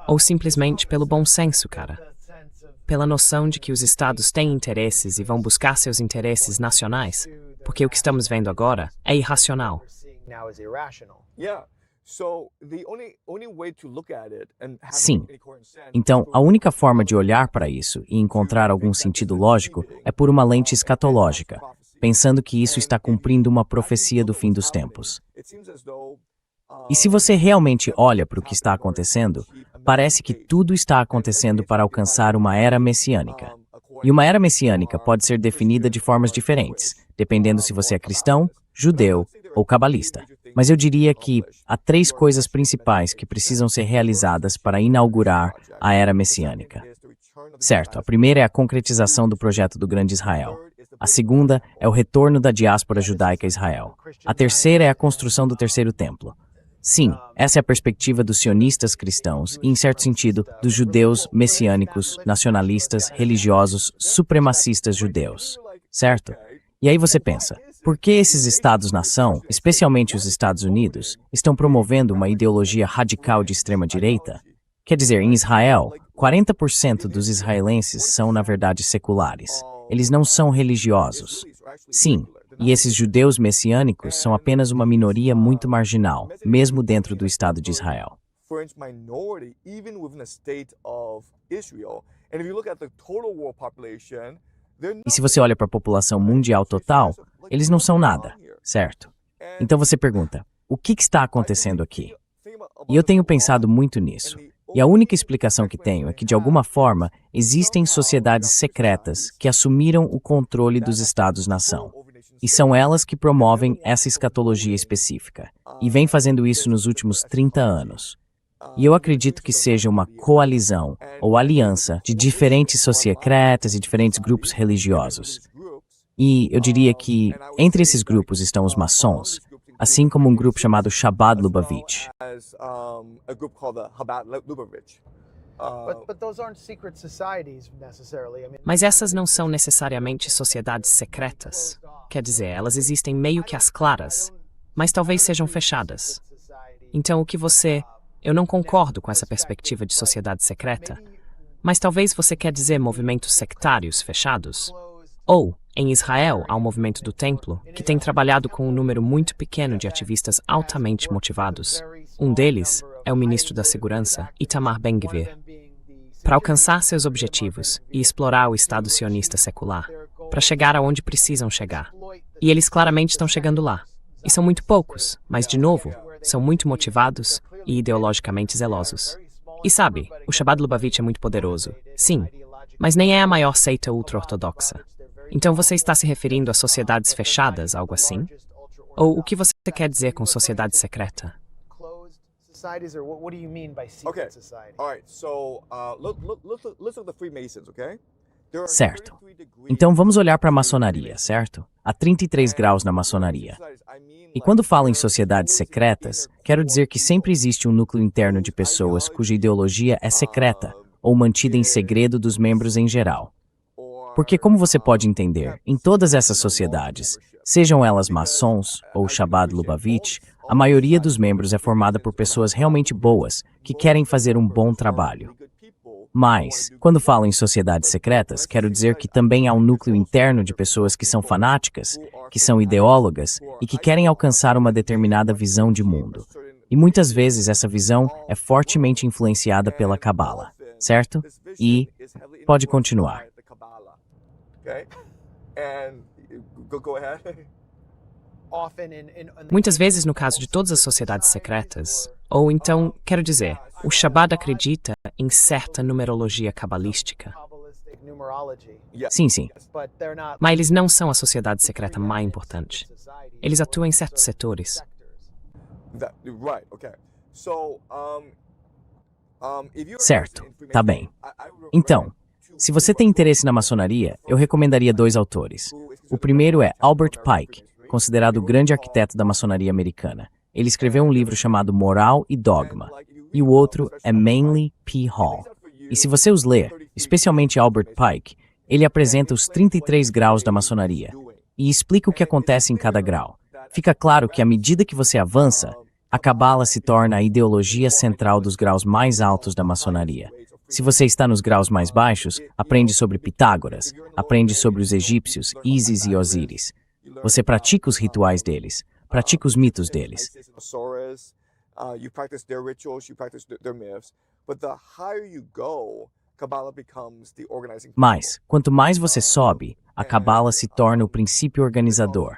Ou simplesmente pelo bom senso, cara. Pela noção de que os estados têm interesses e vão buscar seus interesses nacionais, porque o que estamos vendo agora é irracional. Sim. Então, a única forma de olhar para isso e encontrar algum sentido lógico é por uma lente escatológica, pensando que isso está cumprindo uma profecia do fim dos tempos. E se você realmente olha para o que está acontecendo, parece que tudo está acontecendo para alcançar uma era messiânica. E uma era messiânica pode ser definida de formas diferentes, dependendo se você é cristão, judeu ou cabalista. Mas eu diria que há três coisas principais que precisam ser realizadas para inaugurar a era messiânica. Certo, a primeira é a concretização do projeto do Grande Israel. A segunda é o retorno da diáspora judaica a Israel. A terceira é a construção do terceiro templo. Sim, essa é a perspectiva dos sionistas cristãos e, em certo sentido, dos judeus messiânicos, nacionalistas, religiosos, supremacistas judeus. Certo? E aí você pensa, por que esses estados-nação, especialmente os Estados Unidos, estão promovendo uma ideologia radical de extrema-direita? Quer dizer, em Israel, 40% dos israelenses são, na verdade, seculares. Eles não são religiosos. Sim, e esses judeus messiânicos são apenas uma minoria muito marginal, mesmo dentro do Estado de Israel. E se você olha para a população mundial total, eles não são nada, certo? Então você pergunta, o que está acontecendo aqui? E eu tenho pensado muito nisso. E a única explicação que tenho é que, de alguma forma, existem sociedades secretas que assumiram o controle dos Estados-nação. E são elas que promovem essa escatologia específica. E vem fazendo isso nos últimos 30 anos. E eu acredito que seja uma coalizão ou aliança de diferentes sociecretas e diferentes grupos religiosos. E eu diria que entre esses grupos estão os maçons, assim como um grupo chamado Chabad Lubavitch. Mas essas não são necessariamente sociedades secretas. Quer dizer, elas existem meio que às claras, mas talvez sejam fechadas. Então, Eu não concordo com essa perspectiva de sociedade secreta, mas talvez você quer dizer movimentos sectários fechados? Ou, em Israel, há um movimento do Templo que tem trabalhado com um número muito pequeno de ativistas altamente motivados. Um deles é o ministro da Segurança, Itamar Ben-Gvir, para alcançar seus objetivos e explorar o Estado sionista secular, para chegar aonde precisam chegar. E eles claramente estão chegando lá. E são muito poucos, mas, de novo, são muito motivados e ideologicamente zelosos. E sabe, o Chabad Lubavitch é muito poderoso, sim, mas nem é a maior seita ultra-ortodoxa. Então você está se referindo a sociedades fechadas, algo assim? Ou o que você quer dizer com sociedade secreta? Certo. Então vamos olhar para a maçonaria, certo? Há 33 graus na maçonaria. E quando falo em sociedades secretas, quero dizer que sempre existe um núcleo interno de pessoas cuja ideologia é secreta ou mantida em segredo dos membros em geral. Porque, como você pode entender, em todas essas sociedades, sejam elas maçons ou Chabad Lubavitch, a maioria dos membros é formada por pessoas realmente boas, que querem fazer um bom trabalho. Mas, quando falo em sociedades secretas, quero dizer que também há um núcleo interno de pessoas que são fanáticas, que são ideólogas e que querem alcançar uma determinada visão de mundo. E muitas vezes essa visão é fortemente influenciada pela Cabala, certo? E pode continuar. Muitas vezes, no caso de todas as sociedades secretas, ou então, quero dizer, o Chabad acredita em certa numerologia cabalística. Sim, sim. Mas eles não são a sociedade secreta mais importante. Eles atuam em certos setores. Certo, tá bem. Então, se você tem interesse na maçonaria, eu recomendaria 2 autores. O primeiro é Albert Pike, considerado o grande arquiteto da maçonaria americana. Ele escreveu um livro chamado Moral e Dogma. E o outro é Manly P. Hall. E se você os ler, especialmente Albert Pike, ele apresenta os 33 graus da maçonaria e explica o que acontece em cada grau. Fica claro que à medida que você avança, a Cabala se torna a ideologia central dos graus mais altos da maçonaria. Se você está nos graus mais baixos, aprende sobre Pitágoras, aprende sobre os egípcios, Ísis e Osíris. Você pratica os rituais deles, pratica os mitos deles. Mas, quanto mais você sobe, a Cabala se torna o princípio organizador.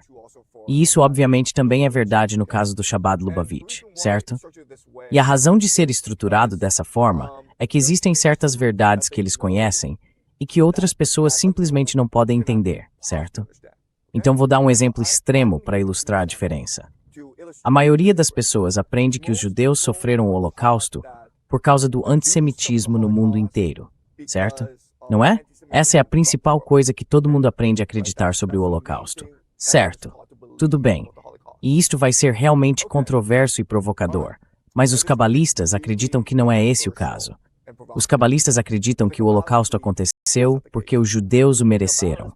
E isso obviamente também é verdade no caso do Chabad Lubavitch, certo? E a razão de ser estruturado dessa forma é que existem certas verdades que eles conhecem e que outras pessoas simplesmente não podem entender, certo? Então vou dar um exemplo extremo para ilustrar a diferença. A maioria das pessoas aprende que os judeus sofreram o Holocausto por causa do antissemitismo no mundo inteiro, certo? Não é? Essa é a principal coisa que todo mundo aprende a acreditar sobre o Holocausto. Certo. Tudo bem. E isto vai ser realmente controverso e provocador. Mas os cabalistas acreditam que não é esse o caso. Os cabalistas acreditam que o Holocausto aconteceu porque os judeus o mereceram.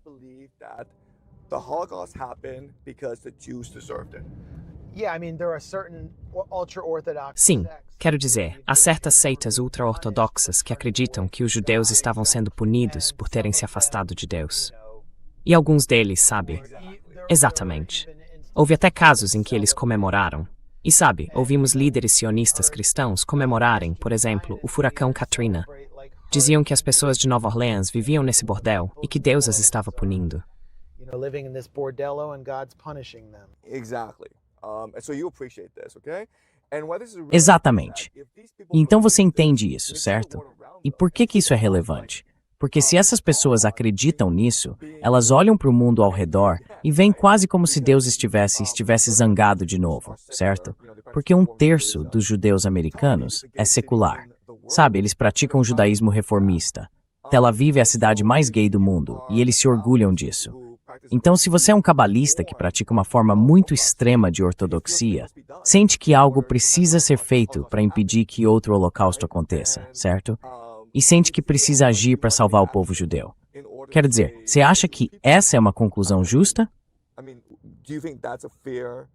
Sim, quero dizer, há certas seitas ultra-ortodoxas que acreditam que os judeus estavam sendo punidos por terem se afastado de Deus. E alguns deles, sabe? Exatamente. Houve até casos em que eles comemoraram. E sabe, ouvimos líderes sionistas cristãos comemorarem, por exemplo, o furacão Katrina. Diziam que as pessoas de Nova Orleans viviam nesse bordel e que Deus as estava punindo. Exatamente. E então você entende isso, certo? E por que isso é relevante? Porque se essas pessoas acreditam nisso, elas olham para o mundo ao redor e veem quase como se Deus estivesse zangado de novo, certo? Porque 1/3 dos judeus americanos é secular. Sabe, eles praticam o judaísmo reformista. Tel Aviv é a cidade mais gay do mundo e eles se orgulham disso. Então, se você é um cabalista que pratica uma forma muito extrema de ortodoxia, sente que algo precisa ser feito para impedir que outro holocausto aconteça, certo? E sente que precisa agir para salvar o povo judeu. Quero dizer, você acha que essa é uma conclusão justa? I mean, do you think that's a fair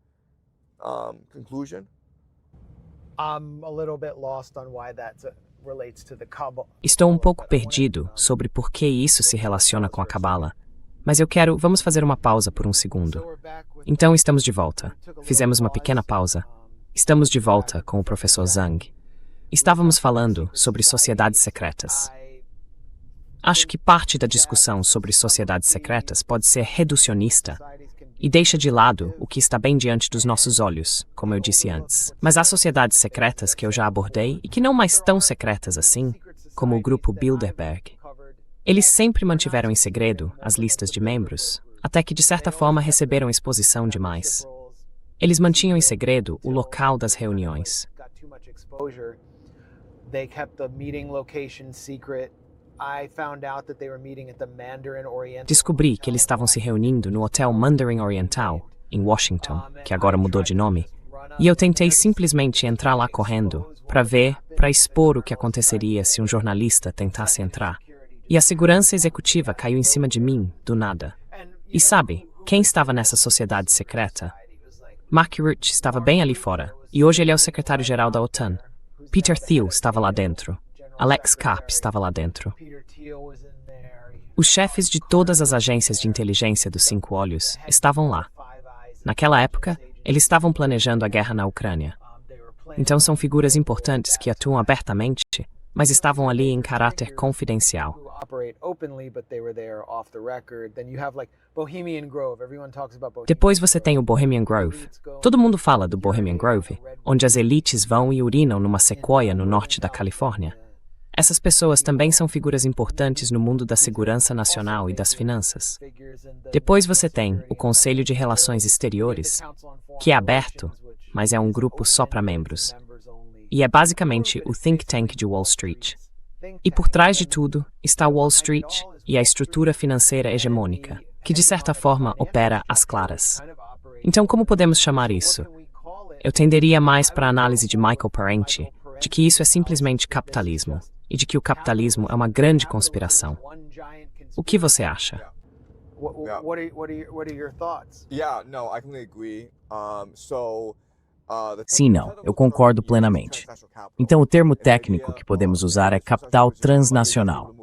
conclusion? I'm a little bit lost on why that relates to the Kabbalah. Estou um pouco perdido sobre por que isso se relaciona com a Cabala. Mas vamos fazer uma pausa por um segundo. Então estamos de volta. Fizemos uma pequena pausa. Estamos de volta com o professor Zhang. Estávamos falando sobre sociedades secretas. Acho que parte da discussão sobre sociedades secretas pode ser reducionista e deixa de lado o que está bem diante dos nossos olhos, como eu disse antes. Mas há sociedades secretas que eu já abordei e que não mais tão secretas assim, como o grupo Bilderberg. Eles sempre mantiveram em segredo as listas de membros, até que de certa forma receberam exposição demais. Eles mantinham em segredo o local das reuniões. They kept the meeting location secret. I found out that they were meeting at the Mandarin Oriental. Descobri que eles estavam se reunindo no Hotel Mandarin Oriental, em Washington, que agora mudou de nome, e eu tentei simplesmente entrar lá correndo, para expor o que aconteceria se um jornalista tentasse entrar. E a segurança executiva caiu em cima de mim, do nada. E sabe, quem estava nessa sociedade secreta? Mark Rutte estava bem ali fora, e hoje ele é o secretário-geral da OTAN. Peter Thiel estava lá dentro. Alex Karp estava lá dentro. Os chefes de todas as agências de inteligência dos 5 olhos estavam lá. Naquela época, eles estavam planejando a guerra na Ucrânia. Então são figuras importantes que atuam abertamente, mas estavam ali em caráter confidencial. Depois você tem o Bohemian Grove. Todo mundo fala do Bohemian Grove, onde as elites vão e urinam numa sequoia no norte da Califórnia. Essas pessoas também são figuras importantes no mundo da segurança nacional e das finanças. Depois você tem o Conselho de Relações Exteriores, que é aberto, mas é um grupo só para membros. E é basicamente o think tank de Wall Street. E por trás de tudo está Wall Street e a estrutura financeira hegemônica, que de certa forma opera às claras. Então, como podemos chamar isso? Eu tenderia mais para a análise de Michael Parenti, de que isso é simplesmente capitalismo, e de que o capitalismo é uma grande conspiração. O que você acha? What are your thoughts? Yeah, no, I completely agree. Sim, não, eu concordo plenamente. Então, o termo técnico que podemos usar é capital transnacional.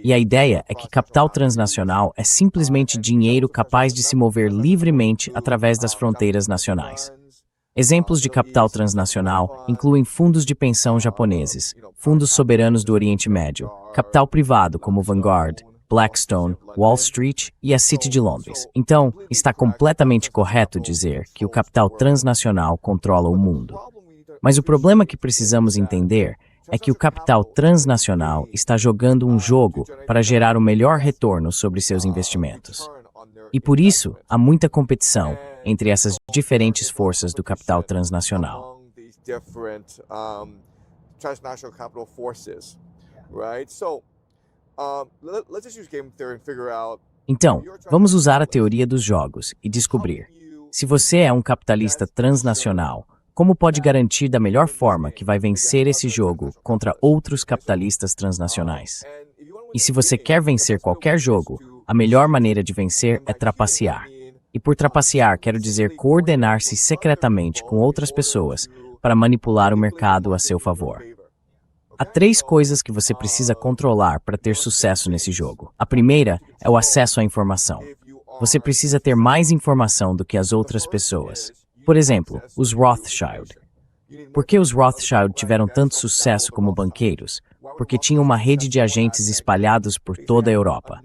E a ideia é que capital transnacional é simplesmente dinheiro capaz de se mover livremente através das fronteiras nacionais. Exemplos de capital transnacional incluem fundos de pensão japoneses, fundos soberanos do Oriente Médio, capital privado como Vanguard, Blackstone, Wall Street e a City de Londres. Então, está completamente correto dizer que o capital transnacional controla o mundo. Mas o problema que precisamos entender é que o capital transnacional está jogando um jogo para gerar o melhor retorno sobre seus investimentos. E por isso, há muita competição entre essas diferentes forças do capital transnacional. Então, vamos usar a teoria dos jogos e descobrir. Se você é um capitalista transnacional, como pode garantir da melhor forma que vai vencer esse jogo contra outros capitalistas transnacionais? E se você quer vencer qualquer jogo, a melhor maneira de vencer é trapacear. E por trapacear, quero dizer coordenar-se secretamente com outras pessoas para manipular o mercado a seu favor. Há 3 coisas que você precisa controlar para ter sucesso nesse jogo. A primeira é o acesso à informação. Você precisa ter mais informação do que as outras pessoas. Por exemplo, os Rothschild. Por que os Rothschild tiveram tanto sucesso como banqueiros? Porque tinham uma rede de agentes espalhados por toda a Europa.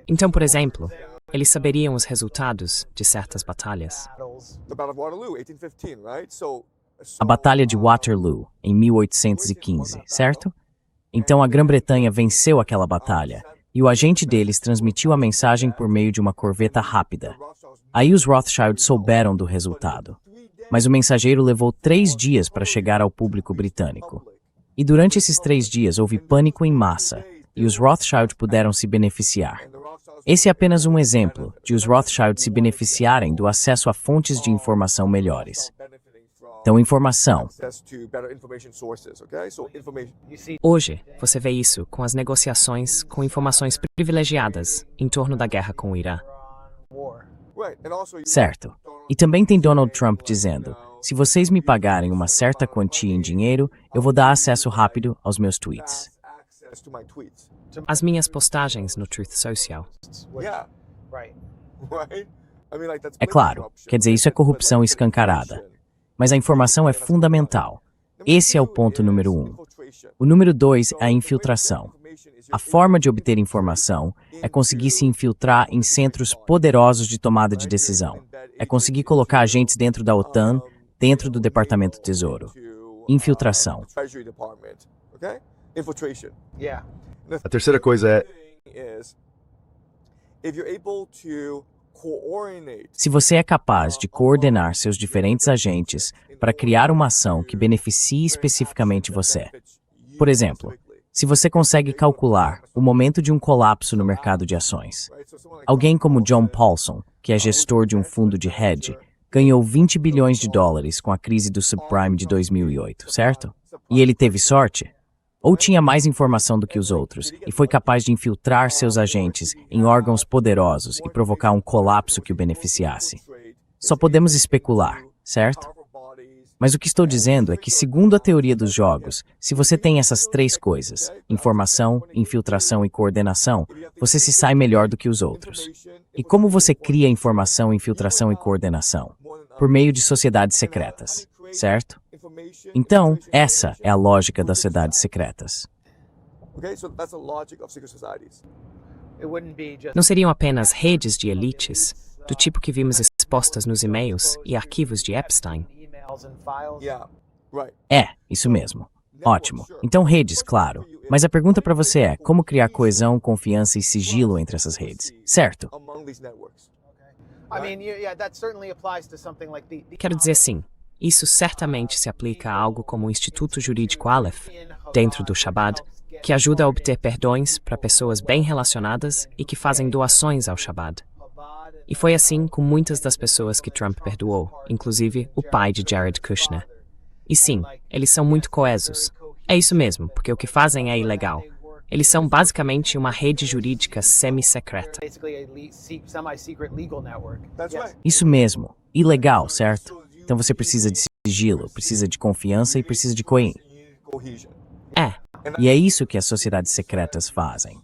Então, por exemplo, eles saberiam os resultados de certas batalhas. a Batalha de Waterloo, em 1815, certo? Então a Grã-Bretanha venceu aquela batalha, e o agente deles transmitiu a mensagem por meio de uma corveta rápida. Aí os Rothschild souberam do resultado. Mas o mensageiro levou 3 dias para chegar ao público britânico. E durante esses 3 dias houve pânico em massa, e os Rothschild puderam se beneficiar. Esse é apenas um exemplo de os Rothschild se beneficiarem do acesso a fontes de informação melhores. Então, informação. Hoje, você vê isso com as negociações com informações privilegiadas em torno da guerra com o Irã. Certo. E também tem Donald Trump dizendo, se vocês me pagarem uma certa quantia em dinheiro, eu vou dar acesso rápido aos meus tweets. As minhas postagens no Truth Social. É claro, quer dizer, isso é corrupção escancarada. Mas a informação é fundamental. Esse é o ponto número 1. O número 2 é a infiltração. A forma de obter informação é conseguir se infiltrar em centros poderosos de tomada de decisão. É conseguir colocar agentes dentro da OTAN, dentro do Departamento do Tesouro. Infiltração. A terceira coisa é se você é capaz de coordenar seus diferentes agentes para criar uma ação que beneficie especificamente você. Por exemplo, se você consegue calcular o momento de um colapso no mercado de ações. Alguém como John Paulson, que é gestor de um fundo de hedge, ganhou 20 bilhões de dólares com a crise do subprime de 2008, certo? E ele teve sorte? Ou tinha mais informação do que os outros e foi capaz de infiltrar seus agentes em órgãos poderosos e provocar um colapso que o beneficiasse? Só podemos especular, certo? Mas o que estou dizendo é que, segundo a teoria dos jogos, se você tem essas 3 coisas, informação, infiltração e coordenação, você se sai melhor do que os outros. E como você cria informação, infiltração e coordenação? Por meio de sociedades secretas, certo? Então, essa é a lógica das sociedades secretas. Não seriam apenas redes de elites, do tipo que vimos expostas nos e-mails e arquivos de Epstein? É, isso mesmo. Ótimo. Então, redes, claro. Mas a pergunta para você é, como criar coesão, confiança e sigilo entre essas redes, certo? Quero dizer sim. Isso certamente se aplica a algo como o Instituto Jurídico Aleph, dentro do Shabbat, que ajuda a obter perdões para pessoas bem relacionadas e que fazem doações ao Shabbat. E foi assim com muitas das pessoas que Trump perdoou, inclusive o pai de Jared Kushner. E sim, eles são muito coesos. É isso mesmo, porque o que fazem é ilegal. Eles são basicamente uma rede jurídica semi-secreta. Isso mesmo. Ilegal, certo? Então você precisa de sigilo, precisa de confiança e precisa de coesão. É. E é isso que as sociedades secretas fazem.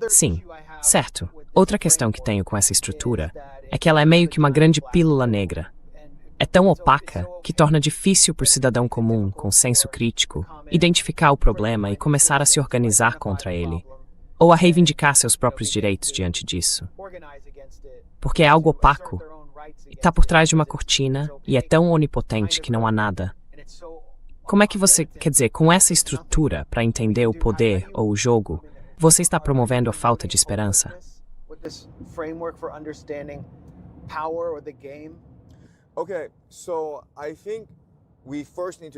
Sim, certo. Outra questão que tenho com essa estrutura é que ela é meio que uma grande pílula negra. É tão opaca que torna difícil para o cidadão comum, com senso crítico, identificar o problema e começar a se organizar contra ele, ou a reivindicar seus próprios direitos diante disso. Porque é algo opaco, e está por trás de uma cortina, e é tão onipotente que não há nada. Como é que você, quer dizer, com essa estrutura para entender o poder ou o jogo, você está promovendo a falta de esperança?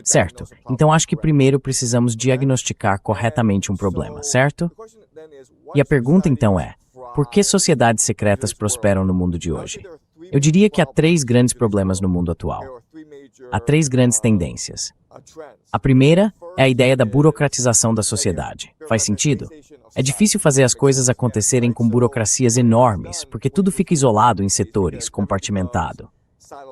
Certo. Então acho que primeiro precisamos diagnosticar corretamente um problema, certo? E a pergunta então é, por que sociedades secretas prosperam no mundo de hoje? Eu diria que há 3 grandes problemas no mundo atual. Há 3 grandes tendências. A primeira é a ideia da burocratização da sociedade. Faz sentido? É difícil fazer as coisas acontecerem com burocracias enormes, porque tudo fica isolado em setores, compartimentado.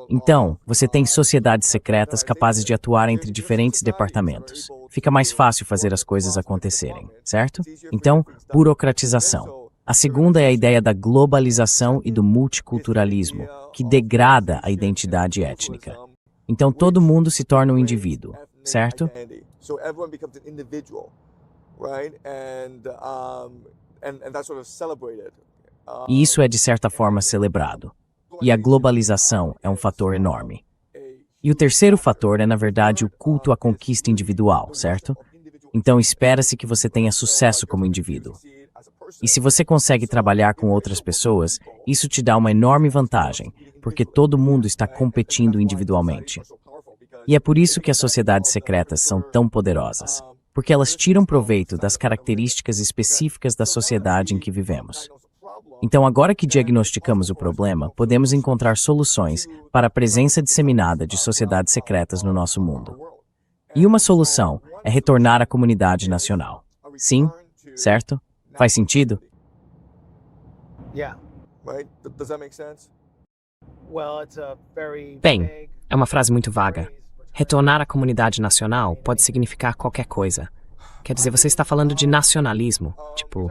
Então, você tem sociedades secretas capazes de atuar entre diferentes departamentos. Fica mais fácil fazer as coisas acontecerem, certo? Então, burocratização. A segunda é a ideia da globalização e do multiculturalismo, que degrada a identidade étnica. Então, todo mundo se torna um indivíduo, certo? E isso é, de certa forma, celebrado. e a globalização é um fator enorme. E o terceiro fator é, na verdade, o culto à conquista individual, certo? Então espera-se que você tenha sucesso como indivíduo. E se você consegue trabalhar com outras pessoas, isso te dá uma enorme vantagem, porque todo mundo está competindo individualmente. E é por isso que as sociedades secretas são tão poderosas, porque elas tiram proveito das características específicas da sociedade em que vivemos. Então, agora que diagnosticamos o problema, podemos encontrar soluções para a presença disseminada de sociedades secretas no nosso mundo. E uma solução é retornar à comunidade nacional. Sim, certo? Faz sentido? Bem, é uma frase muito vaga. Retornar à comunidade nacional pode significar qualquer coisa. Quer dizer, você está falando de nacionalismo, tipo...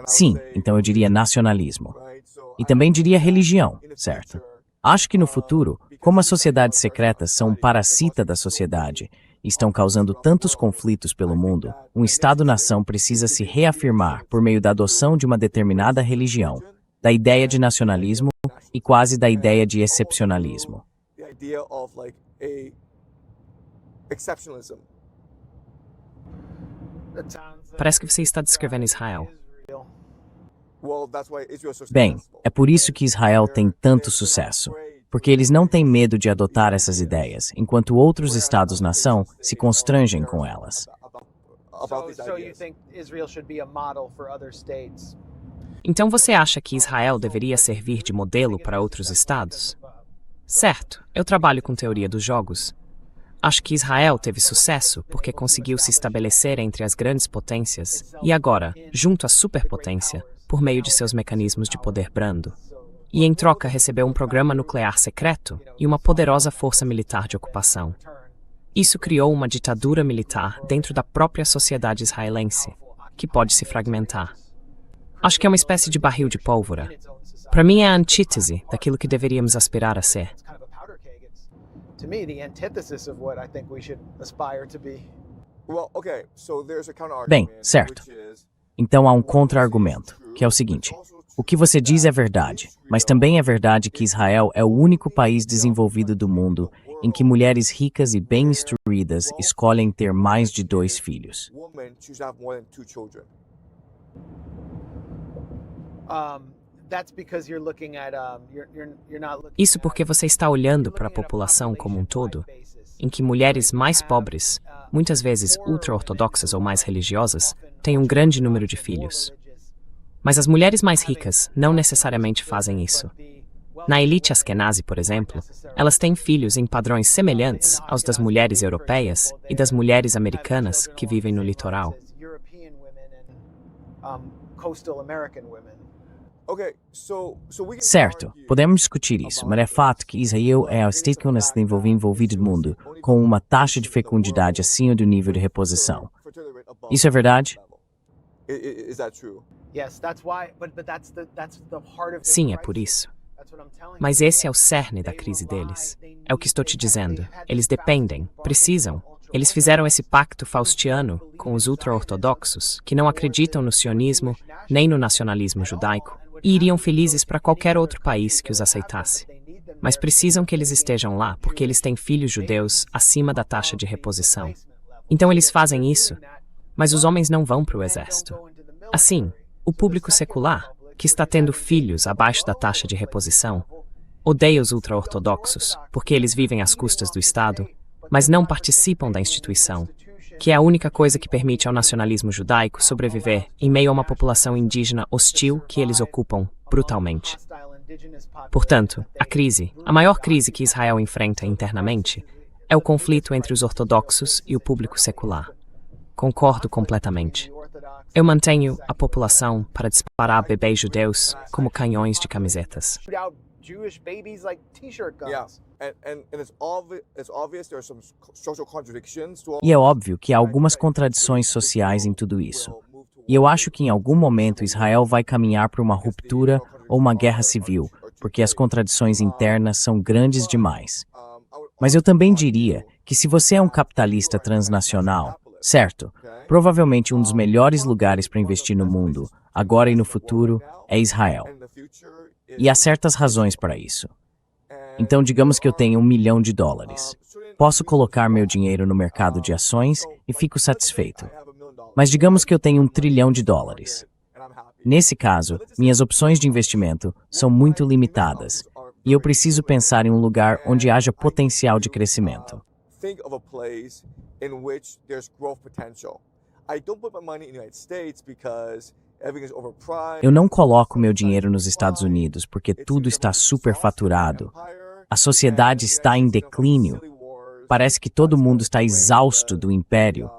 Sim, então eu diria nacionalismo. E também diria religião, certo? Acho que no futuro, como as sociedades secretas são um parasita da sociedade e estão causando tantos conflitos pelo mundo, um Estado-nação precisa se reafirmar por meio da adoção de uma determinada religião, da ideia de nacionalismo e quase da ideia de excepcionalismo. Parece que você está descrevendo Israel. Bem, é por isso que Israel tem tanto sucesso, porque eles não têm medo de adotar essas ideias, enquanto outros Estados-nação se constrangem com elas. Então você acha que Israel deveria servir de modelo para outros estados? Certo, eu trabalho com teoria dos jogos. Acho que Israel teve sucesso porque conseguiu se estabelecer entre as grandes potências e agora, junto à superpotência, por meio de seus mecanismos de poder brando. E em troca recebeu um programa nuclear secreto e uma poderosa força militar de ocupação. Isso criou uma ditadura militar dentro da própria sociedade israelense, que pode se fragmentar. Acho que é uma espécie de barril de pólvora. Para mim é a antítese daquilo que deveríamos aspirar a ser. Bem, certo. Então há um contra-argumento, que é o seguinte: o que você diz é verdade, mas também é verdade que Israel é o único país desenvolvido do mundo em que mulheres ricas e bem instruídas escolhem ter mais de 2 filhos. Isso porque você está olhando para a população como um todo, em que mulheres mais pobres, muitas vezes ultra-ortodoxas ou mais religiosas, têm um grande número de filhos. Mas as mulheres mais ricas não necessariamente fazem isso. Na elite askenazi, por exemplo, elas têm filhos em padrões semelhantes aos das mulheres europeias e das mulheres americanas que vivem no litoral. Certo, podemos discutir isso, mas é fato que Israel é o estado que se envolvido no mundo com uma taxa de fecundidade acima do nível de reposição. Isso é verdade? Sim, é por isso. Mas esse é o cerne da crise deles. É o que estou te dizendo. Eles dependem, precisam. Eles fizeram esse pacto faustiano com os ultra-ortodoxos, que não acreditam no sionismo nem no nacionalismo judaico, e iriam felizes para qualquer outro país que os aceitasse. Mas precisam que eles estejam lá porque eles têm filhos judeus acima da taxa de reposição. Então eles fazem isso, mas os homens não vão para o exército. Assim, o público secular, que está tendo filhos abaixo da taxa de reposição, odeia os ultra-ortodoxos porque eles vivem às custas do Estado, mas não participam da instituição, que é a única coisa que permite ao nacionalismo judaico sobreviver em meio a uma população indígena hostil que eles ocupam brutalmente. Portanto, a maior crise que Israel enfrenta internamente, é o conflito entre os ortodoxos e o público secular. Concordo completamente. Eu mantenho a população para disparar bebês judeus como canhões de camisetas. E é óbvio que há algumas contradições sociais em tudo isso. E eu acho que em algum momento Israel vai caminhar para uma ruptura ou uma guerra civil, porque as contradições internas são grandes demais. Mas eu também diria que se você é um capitalista transnacional, Certo. Provavelmente um dos melhores lugares para investir no mundo, agora e no futuro, é Israel. E há certas razões para isso. Então, digamos que eu tenho $1 milhão. Posso colocar meu dinheiro no mercado de ações e fico satisfeito. Mas digamos que eu tenho $1 trilhão. Nesse caso, minhas opções de investimento são muito limitadas e eu preciso pensar em um lugar onde haja potencial de crescimento. Think of a place in which there's growth potential. I don't put my money in the United States because everything is overpriced. Eu não coloco meu dinheiro nos Estados Unidos porque tudo está superfaturado. A sociedade está em declínio. Parece que todo mundo está exausto do império.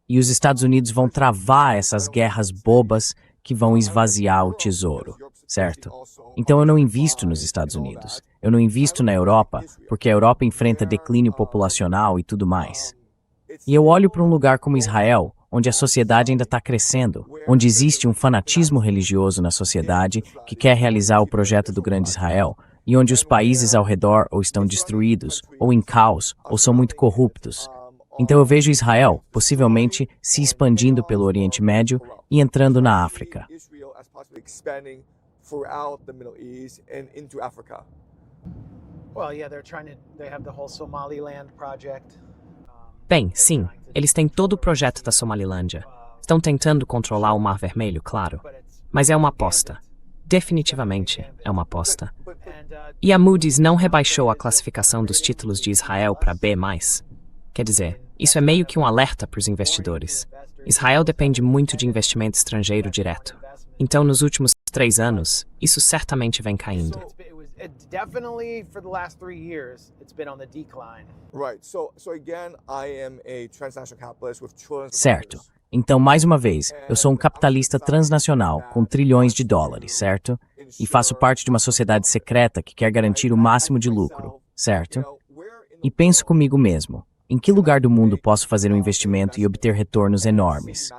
E os Estados Unidos vão travar essas guerras bobas que vão esvaziar o tesouro, certo? Então eu não invisto nos Estados Unidos. Eu não invisto na Europa, porque a Europa enfrenta declínio populacional e tudo mais. E eu olho para um lugar como Israel, onde a sociedade ainda está crescendo, onde existe um fanatismo religioso na sociedade que quer realizar o projeto do Grande Israel, e onde os países ao redor ou estão destruídos, ou em caos, ou são muito corruptos. Então eu vejo Israel, possivelmente, se expandindo pelo Oriente Médio e entrando na África. Bem, sim, eles têm todo o projeto da Somalilândia. Estão tentando controlar o Mar Vermelho, claro. Mas é uma aposta. Definitivamente é uma aposta. E a Moody's não rebaixou a classificação dos títulos de Israel para B+. Quer dizer, isso é meio que um alerta para os investidores. Israel depende muito de investimento estrangeiro direto. Então, nos últimos 3 anos, isso certamente vem caindo. Certo. Então, mais uma vez, eu sou um capitalista transnacional com trilhões de dólares, certo? E faço parte de uma sociedade secreta que quer garantir o máximo de lucro, certo? E penso comigo mesmo, em que lugar do mundo posso fazer um investimento e obter retornos enormes?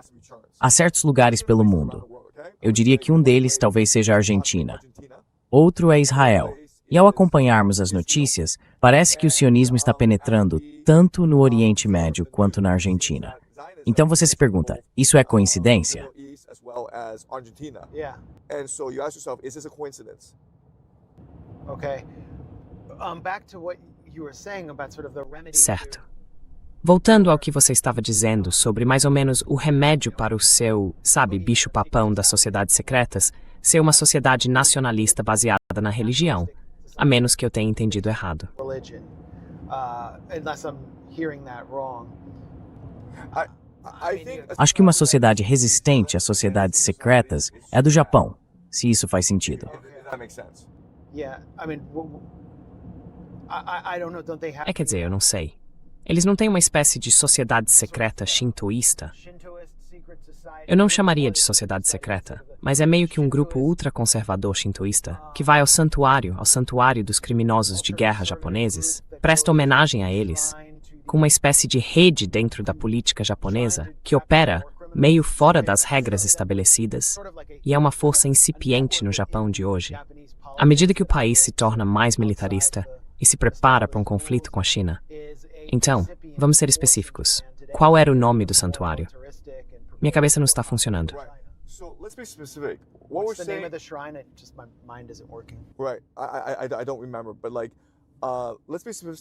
Há certos lugares pelo mundo. Eu diria que um deles talvez seja a Argentina. Outro é Israel. E ao acompanharmos as notícias, parece que o sionismo está penetrando tanto no Oriente Médio quanto na Argentina. Então você se pergunta, isso é coincidência? Certo. Voltando ao que você estava dizendo sobre mais ou menos o remédio para o seu, bicho-papão das sociedades secretas ser uma sociedade nacionalista baseada na religião, a menos que eu tenha entendido errado. Acho que uma sociedade resistente às sociedades secretas é a do Japão, se isso faz sentido. Quer dizer, eu não sei. Eles não têm uma espécie de sociedade secreta shintoísta? Eu não chamaria de sociedade secreta, mas é meio que um grupo ultraconservador shintoísta que vai ao santuário dos criminosos de guerra japoneses, presta homenagem a eles, com uma espécie de rede dentro da política japonesa que opera meio fora das regras estabelecidas e é uma força incipiente no Japão de hoje. À medida que o país se torna mais militarista e se prepara para um conflito com a China. Então, vamos ser específicos. Qual era o nome do santuário? Minha cabeça não está funcionando.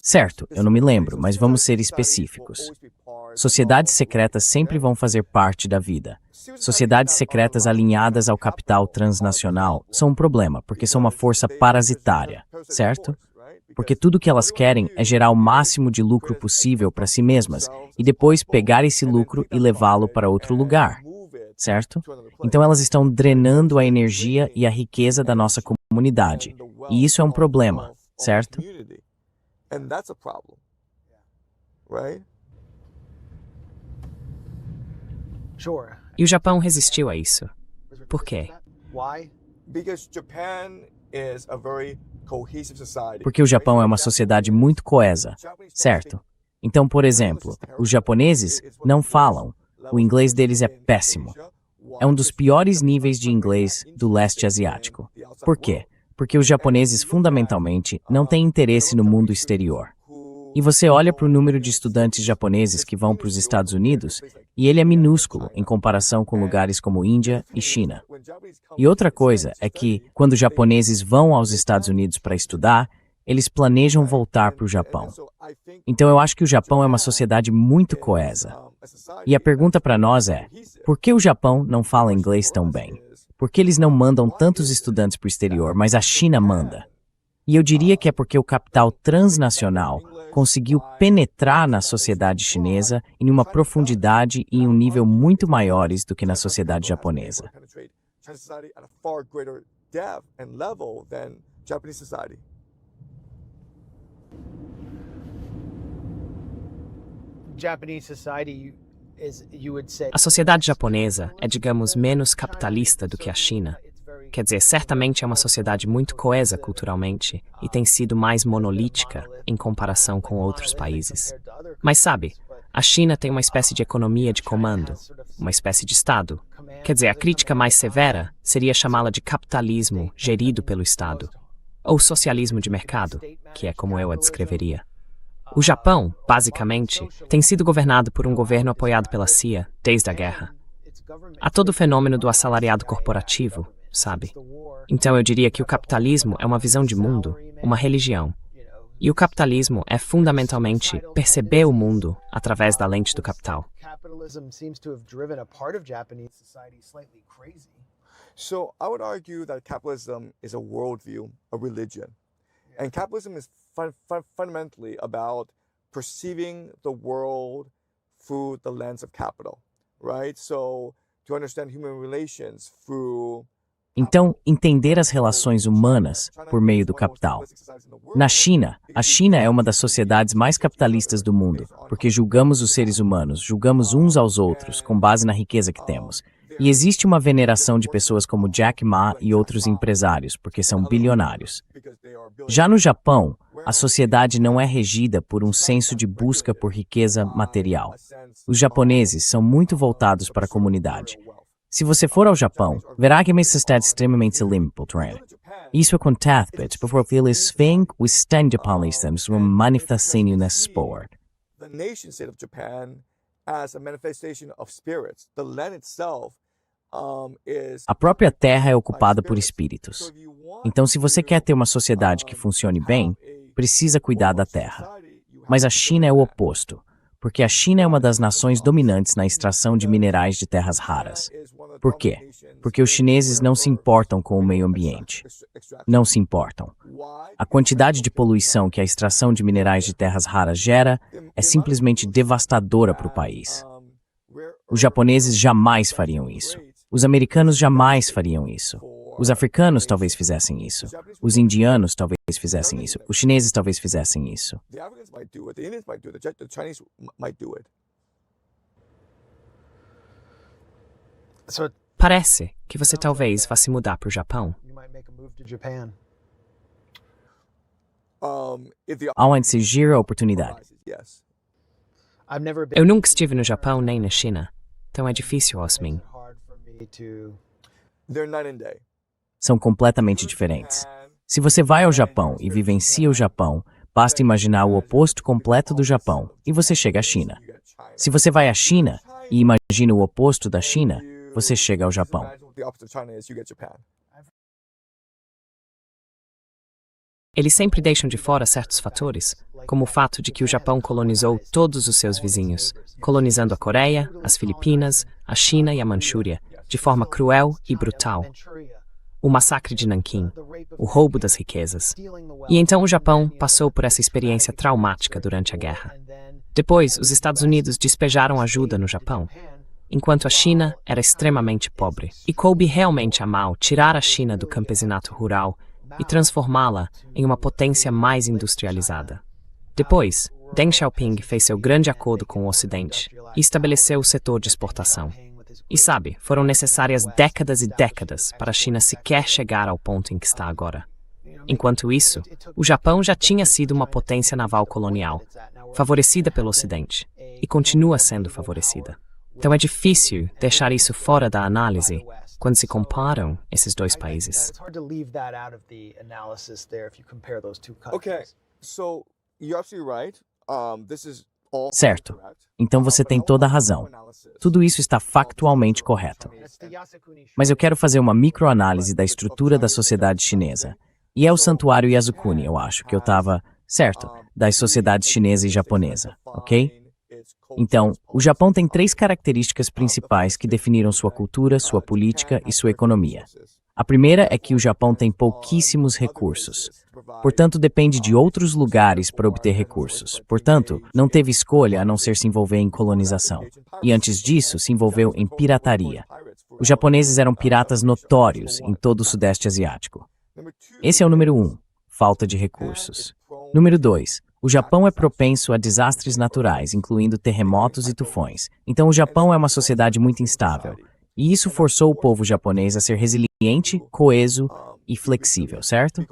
Certo, eu não me lembro, mas vamos ser específicos. Sociedades secretas sempre vão fazer parte da vida. Sociedades secretas alinhadas ao capital transnacional são um problema, porque são uma força parasitária, certo? Porque tudo que elas querem é gerar o máximo de lucro possível para si mesmas e depois pegar esse lucro e levá-lo para outro lugar, certo? Então elas estão drenando a energia e a riqueza da nossa comunidade. E isso é um problema, certo? E o Japão resistiu a isso. Por quê? Porque o Japão é uma sociedade muito coesa, certo? Então, por exemplo, os japoneses não falam. O inglês deles é péssimo. É um dos piores níveis de inglês do leste asiático. Por quê? Porque os japoneses, fundamentalmente, não têm interesse no mundo exterior. E você olha para o número de estudantes japoneses que vão para os Estados Unidos e ele é minúsculo em comparação com lugares como Índia e China. E outra coisa é que, quando japoneses vão aos Estados Unidos para estudar, eles planejam voltar para o Japão. Então eu acho que o Japão é uma sociedade muito coesa. E a pergunta para nós é, por que o Japão não fala inglês tão bem? Por que eles não mandam tantos estudantes para o exterior, mas a China manda? E eu diria que é porque o capital transnacional conseguiu penetrar na sociedade chinesa em uma profundidade e em um nível muito maiores do que na sociedade japonesa. A sociedade japonesa é, digamos, menos capitalista do que a China. Quer dizer, certamente é uma sociedade muito coesa culturalmente e tem sido mais monolítica em comparação com outros países. Mas sabe, a China tem uma espécie de economia de comando, uma espécie de Estado. Quer dizer, a crítica mais severa seria chamá-la de capitalismo gerido pelo Estado, ou socialismo de mercado, que é como eu a descreveria. O Japão, basicamente, tem sido governado por um governo apoiado pela CIA desde a guerra. Há todo o fenômeno do assalariado corporativo, sabe? Então eu diria que o capitalismo é uma visão de mundo, uma religião. E o capitalismo é fundamentalmente perceber o mundo através da lente do capital. So I would argue that capitalism is a worldview, a religion. And capitalism is fundamentally about perceiving the world through the lens of capital, right? So to understand human relations through Então, entender as relações humanas por meio do capital. Na China, a China é uma das sociedades mais capitalistas do mundo, porque julgamos os seres humanos, julgamos uns aos outros com base na riqueza que temos. E existe uma veneração de pessoas como Jack Ma e outros empresários, porque são bilionários. Já no Japão, a sociedade não é regida por um senso de busca por riqueza material. Os japoneses são muito voltados para a comunidade. Se você for ao Japão, verá que é uma sociedade extremamente limpa. Isso acontece porque eles vêm o stand japoneses uma manifestação nesse sport. The nation state of Japan as a manifestation of spirits. The land itself is A própria terra é ocupada por espíritos. Então, se você quer ter uma sociedade que funcione bem, precisa cuidar da terra. Mas a China é o oposto, porque a China é uma das nações dominantes na extração de minerais de terras raras. Por quê? Porque os chineses não se importam com o meio ambiente. Não se importam. A quantidade de poluição que a extração de minerais de terras raras gera é simplesmente devastadora para o país. Os japoneses jamais fariam isso. Os americanos jamais fariam isso. Os africanos talvez fizessem isso. Os indianos talvez fizessem isso. Os chineses talvez fizessem isso. the Africans might do it, the Indians might do it, the Chinese might do it. Parece que você talvez vá se mudar para o Japão. If the Há de surgir a oportunidade. yes. Eu nunca estive no Japão nem na China, então é difícil, Osmin. They're night and day. São completamente diferentes. Se você vai ao Japão e vivencia o Japão, basta imaginar o oposto completo do Japão e você chega à China. Se você vai à China e imagina o oposto da China, você chega ao Japão. The opposite of China is you get Japan. Eles sempre deixam de fora certos fatores, como o fato de que o Japão colonizou todos os seus vizinhos, colonizando a Coreia, as Filipinas, a China e a Manchúria, de forma cruel e brutal. O massacre de Nanquim, o roubo das riquezas. E então o Japão passou por essa experiência traumática durante a guerra. Depois, os Estados Unidos despejaram ajuda no Japão, enquanto a China era extremamente pobre. E coube realmente a Mao tirar a China do campesinato rural e transformá-la em uma potência mais industrializada. Depois, Deng Xiaoping fez seu grande acordo com o Ocidente e estabeleceu o setor de exportação. E sabe, foram necessárias décadas e décadas para a China sequer chegar ao ponto em que está agora. Enquanto isso, o Japão já tinha sido uma potência naval colonial, favorecida pelo Ocidente, e continua sendo favorecida. Então é difícil deixar isso fora da análise quando se comparam esses dois países. Okay, so you're absolutely right. Certo. Então você tem toda a razão. Tudo isso está factualmente correto. Mas eu quero fazer uma microanálise da estrutura da sociedade chinesa. E é o Santuário Yasukuni, eu acho, que eu estava, certo, das sociedades chinesa e japonesa, ok? Então, o Japão tem 3 características principais que definiram sua cultura, sua política e sua economia. A primeira é que o Japão tem pouquíssimos recursos. Portanto, depende de outros lugares para obter recursos. Portanto, não teve escolha a não ser se envolver em colonização. E antes disso, se envolveu em pirataria. Os japoneses eram piratas notórios em todo o Sudeste Asiático. Esse é o número 1, falta de recursos. Número 2, o Japão é propenso a desastres naturais, incluindo terremotos e tufões. Então, o Japão é uma sociedade muito instável. E isso forçou o povo japonês a ser resiliente, coeso e flexível, certo?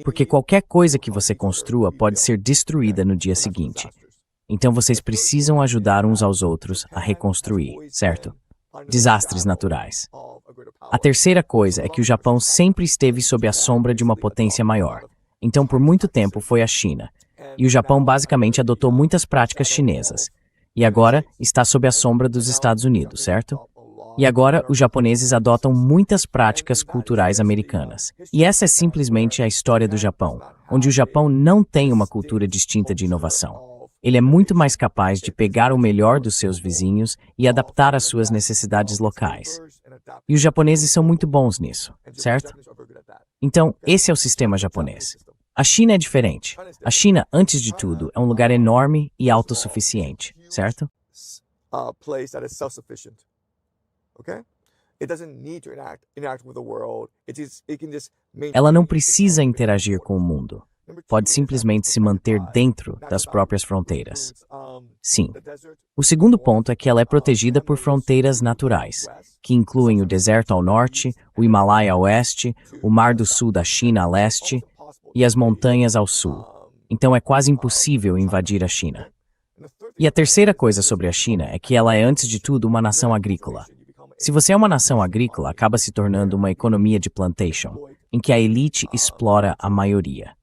Porque qualquer coisa que você construa pode ser destruída no dia seguinte. Então vocês precisam ajudar uns aos outros a reconstruir, certo? Desastres naturais. A terceira coisa é que o Japão sempre esteve sob a sombra de uma potência maior. Então, por muito tempo, foi a China. E o Japão basicamente adotou muitas práticas chinesas. E agora está sob a sombra dos Estados Unidos, certo? E agora os japoneses adotam muitas práticas culturais americanas. E essa é simplesmente a história do Japão, onde o Japão não tem uma cultura distinta de inovação. Ele é muito mais capaz de pegar o melhor dos seus vizinhos e adaptar às suas necessidades locais. E os japoneses são muito bons nisso, certo? Então, esse é o sistema japonês. A China é diferente. A China, antes de tudo, é um lugar enorme e autossuficiente, certo? Ela não precisa interagir com o mundo. Pode simplesmente se manter dentro das próprias fronteiras. Sim. O segundo ponto é que ela é protegida por fronteiras naturais, que incluem o deserto ao norte, o Himalaia a oeste, o Mar do Sul da China a leste e as montanhas ao sul. Então é quase impossível invadir a China. E a terceira coisa sobre a China é que ela é, antes de tudo, uma nação agrícola. Se você é uma nação agrícola, acaba se tornando uma economia de plantation, em que a elite explora a maioria.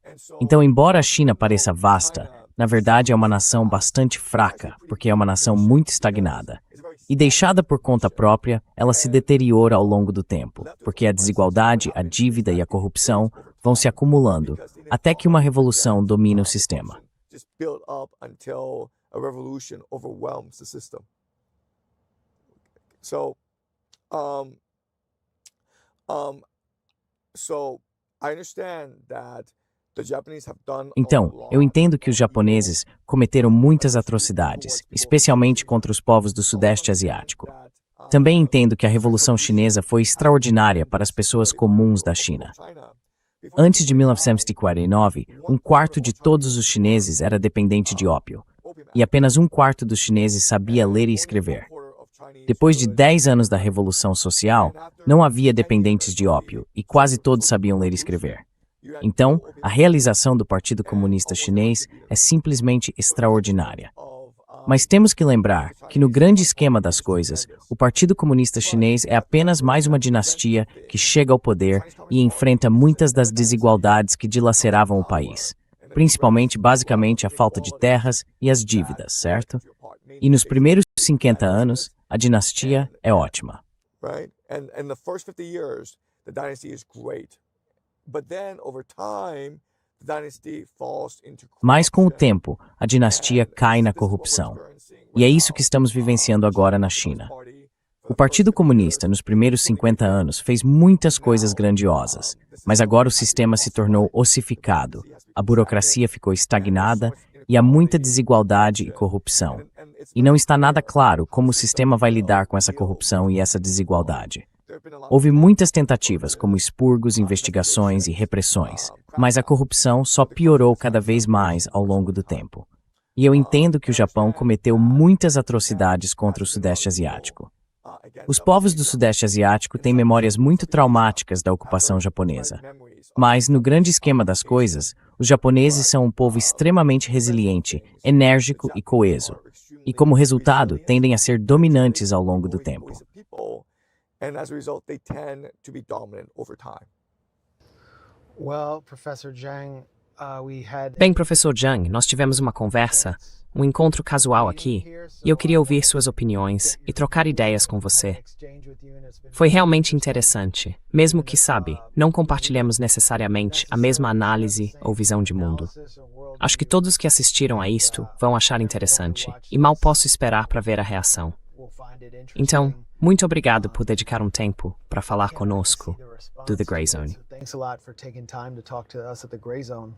Então, embora a China pareça vasta, na verdade é uma nação bastante fraca, porque é uma nação muito estagnada. E deixada por conta própria, ela se deteriora ao longo do tempo, porque a desigualdade, a dívida e a corrupção vão se acumulando, até que uma revolução domina o sistema. Então, eu entendo que os japoneses cometeram muitas atrocidades, especialmente contra os povos do Sudeste Asiático. Também entendo que a Revolução Chinesa foi extraordinária para as pessoas comuns da China. Antes de 1949, 1/4 de todos os chineses era dependente de ópio, e apenas 1/4 dos chineses sabia ler e escrever. Depois de 10 anos da Revolução Social, não havia dependentes de ópio, e quase todos sabiam ler e escrever. Então, a realização do Partido Comunista Chinês é simplesmente extraordinária. Mas temos que lembrar que, no grande esquema das coisas, o Partido Comunista Chinês é apenas mais uma dinastia que chega ao poder e enfrenta muitas das desigualdades que dilaceravam o país, principalmente, basicamente, a falta de terras e as dívidas, certo? E nos primeiros 50 anos, a dinastia é ótima. Mas com o tempo, a dinastia cai na corrupção. E é isso que estamos vivenciando agora na China. O Partido Comunista, nos primeiros 50 anos, fez muitas coisas grandiosas, mas agora o sistema se tornou ossificado, a burocracia ficou estagnada e há muita desigualdade e corrupção. E não está nada claro como o sistema vai lidar com essa corrupção e essa desigualdade. Houve muitas tentativas, como expurgos, investigações e repressões, mas a corrupção só piorou cada vez mais ao longo do tempo. E eu entendo que o Japão cometeu muitas atrocidades contra o Sudeste Asiático. Os povos do Sudeste Asiático têm memórias muito traumáticas da ocupação japonesa. Mas, no grande esquema das coisas, os japoneses são um povo extremamente resiliente, enérgico e coeso. E, como resultado, tendem a ser dominantes ao longo do tempo. and as a result, they tend to be dominant over time. Well, Professor Zhang, we had Bem, professor Zhang, nós tivemos uma conversa, um encontro casual aqui, e eu queria ouvir suas opiniões e trocar ideias com você. Foi realmente interessante, mesmo que, sabe, não compartilhemos necessariamente a mesma análise ou visão de mundo. Acho que todos que assistiram a isto vão achar interessante, e mal posso esperar para ver a reação. Então, muito obrigado por dedicar um tempo para falar conosco do The Gray Zone. Thanks a lot for taking time to talk to us at the Gray Zone.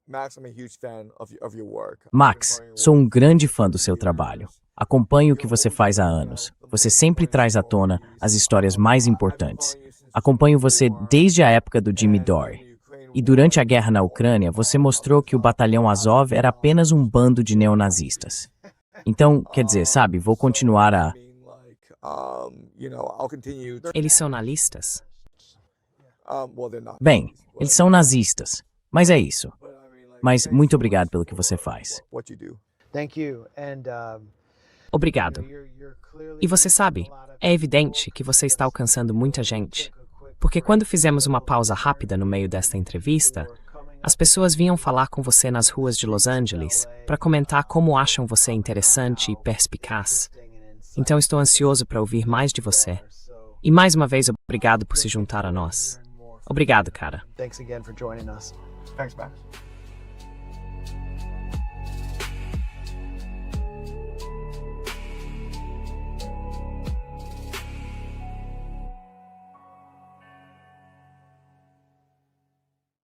Max, I'm a huge fan of your work. Max, sou um grande fã do seu trabalho. Acompanho o que você faz há anos. Você sempre traz à tona as histórias mais importantes. Acompanho você desde a época do Jimmy Dore. E durante a guerra na Ucrânia, você mostrou que o Batalhão Azov era apenas um bando de neonazistas. Então, quer dizer, sabe, vou continuar a... Eles são nazistas? Bem, eles são nazistas. Mas é isso. Mas muito obrigado pelo que você faz. Thank you. And Obrigado. E você sabe, é evidente que você está alcançando muita gente. Porque quando fizemos uma pausa rápida no meio desta entrevista, as pessoas vinham falar com você nas ruas de Los Angeles para comentar como acham você interessante e perspicaz. Então estou ansioso para ouvir mais de você. E mais uma vez, obrigado por se juntar a nós. Obrigado, cara. thanks again for joining us. Thanks, Max.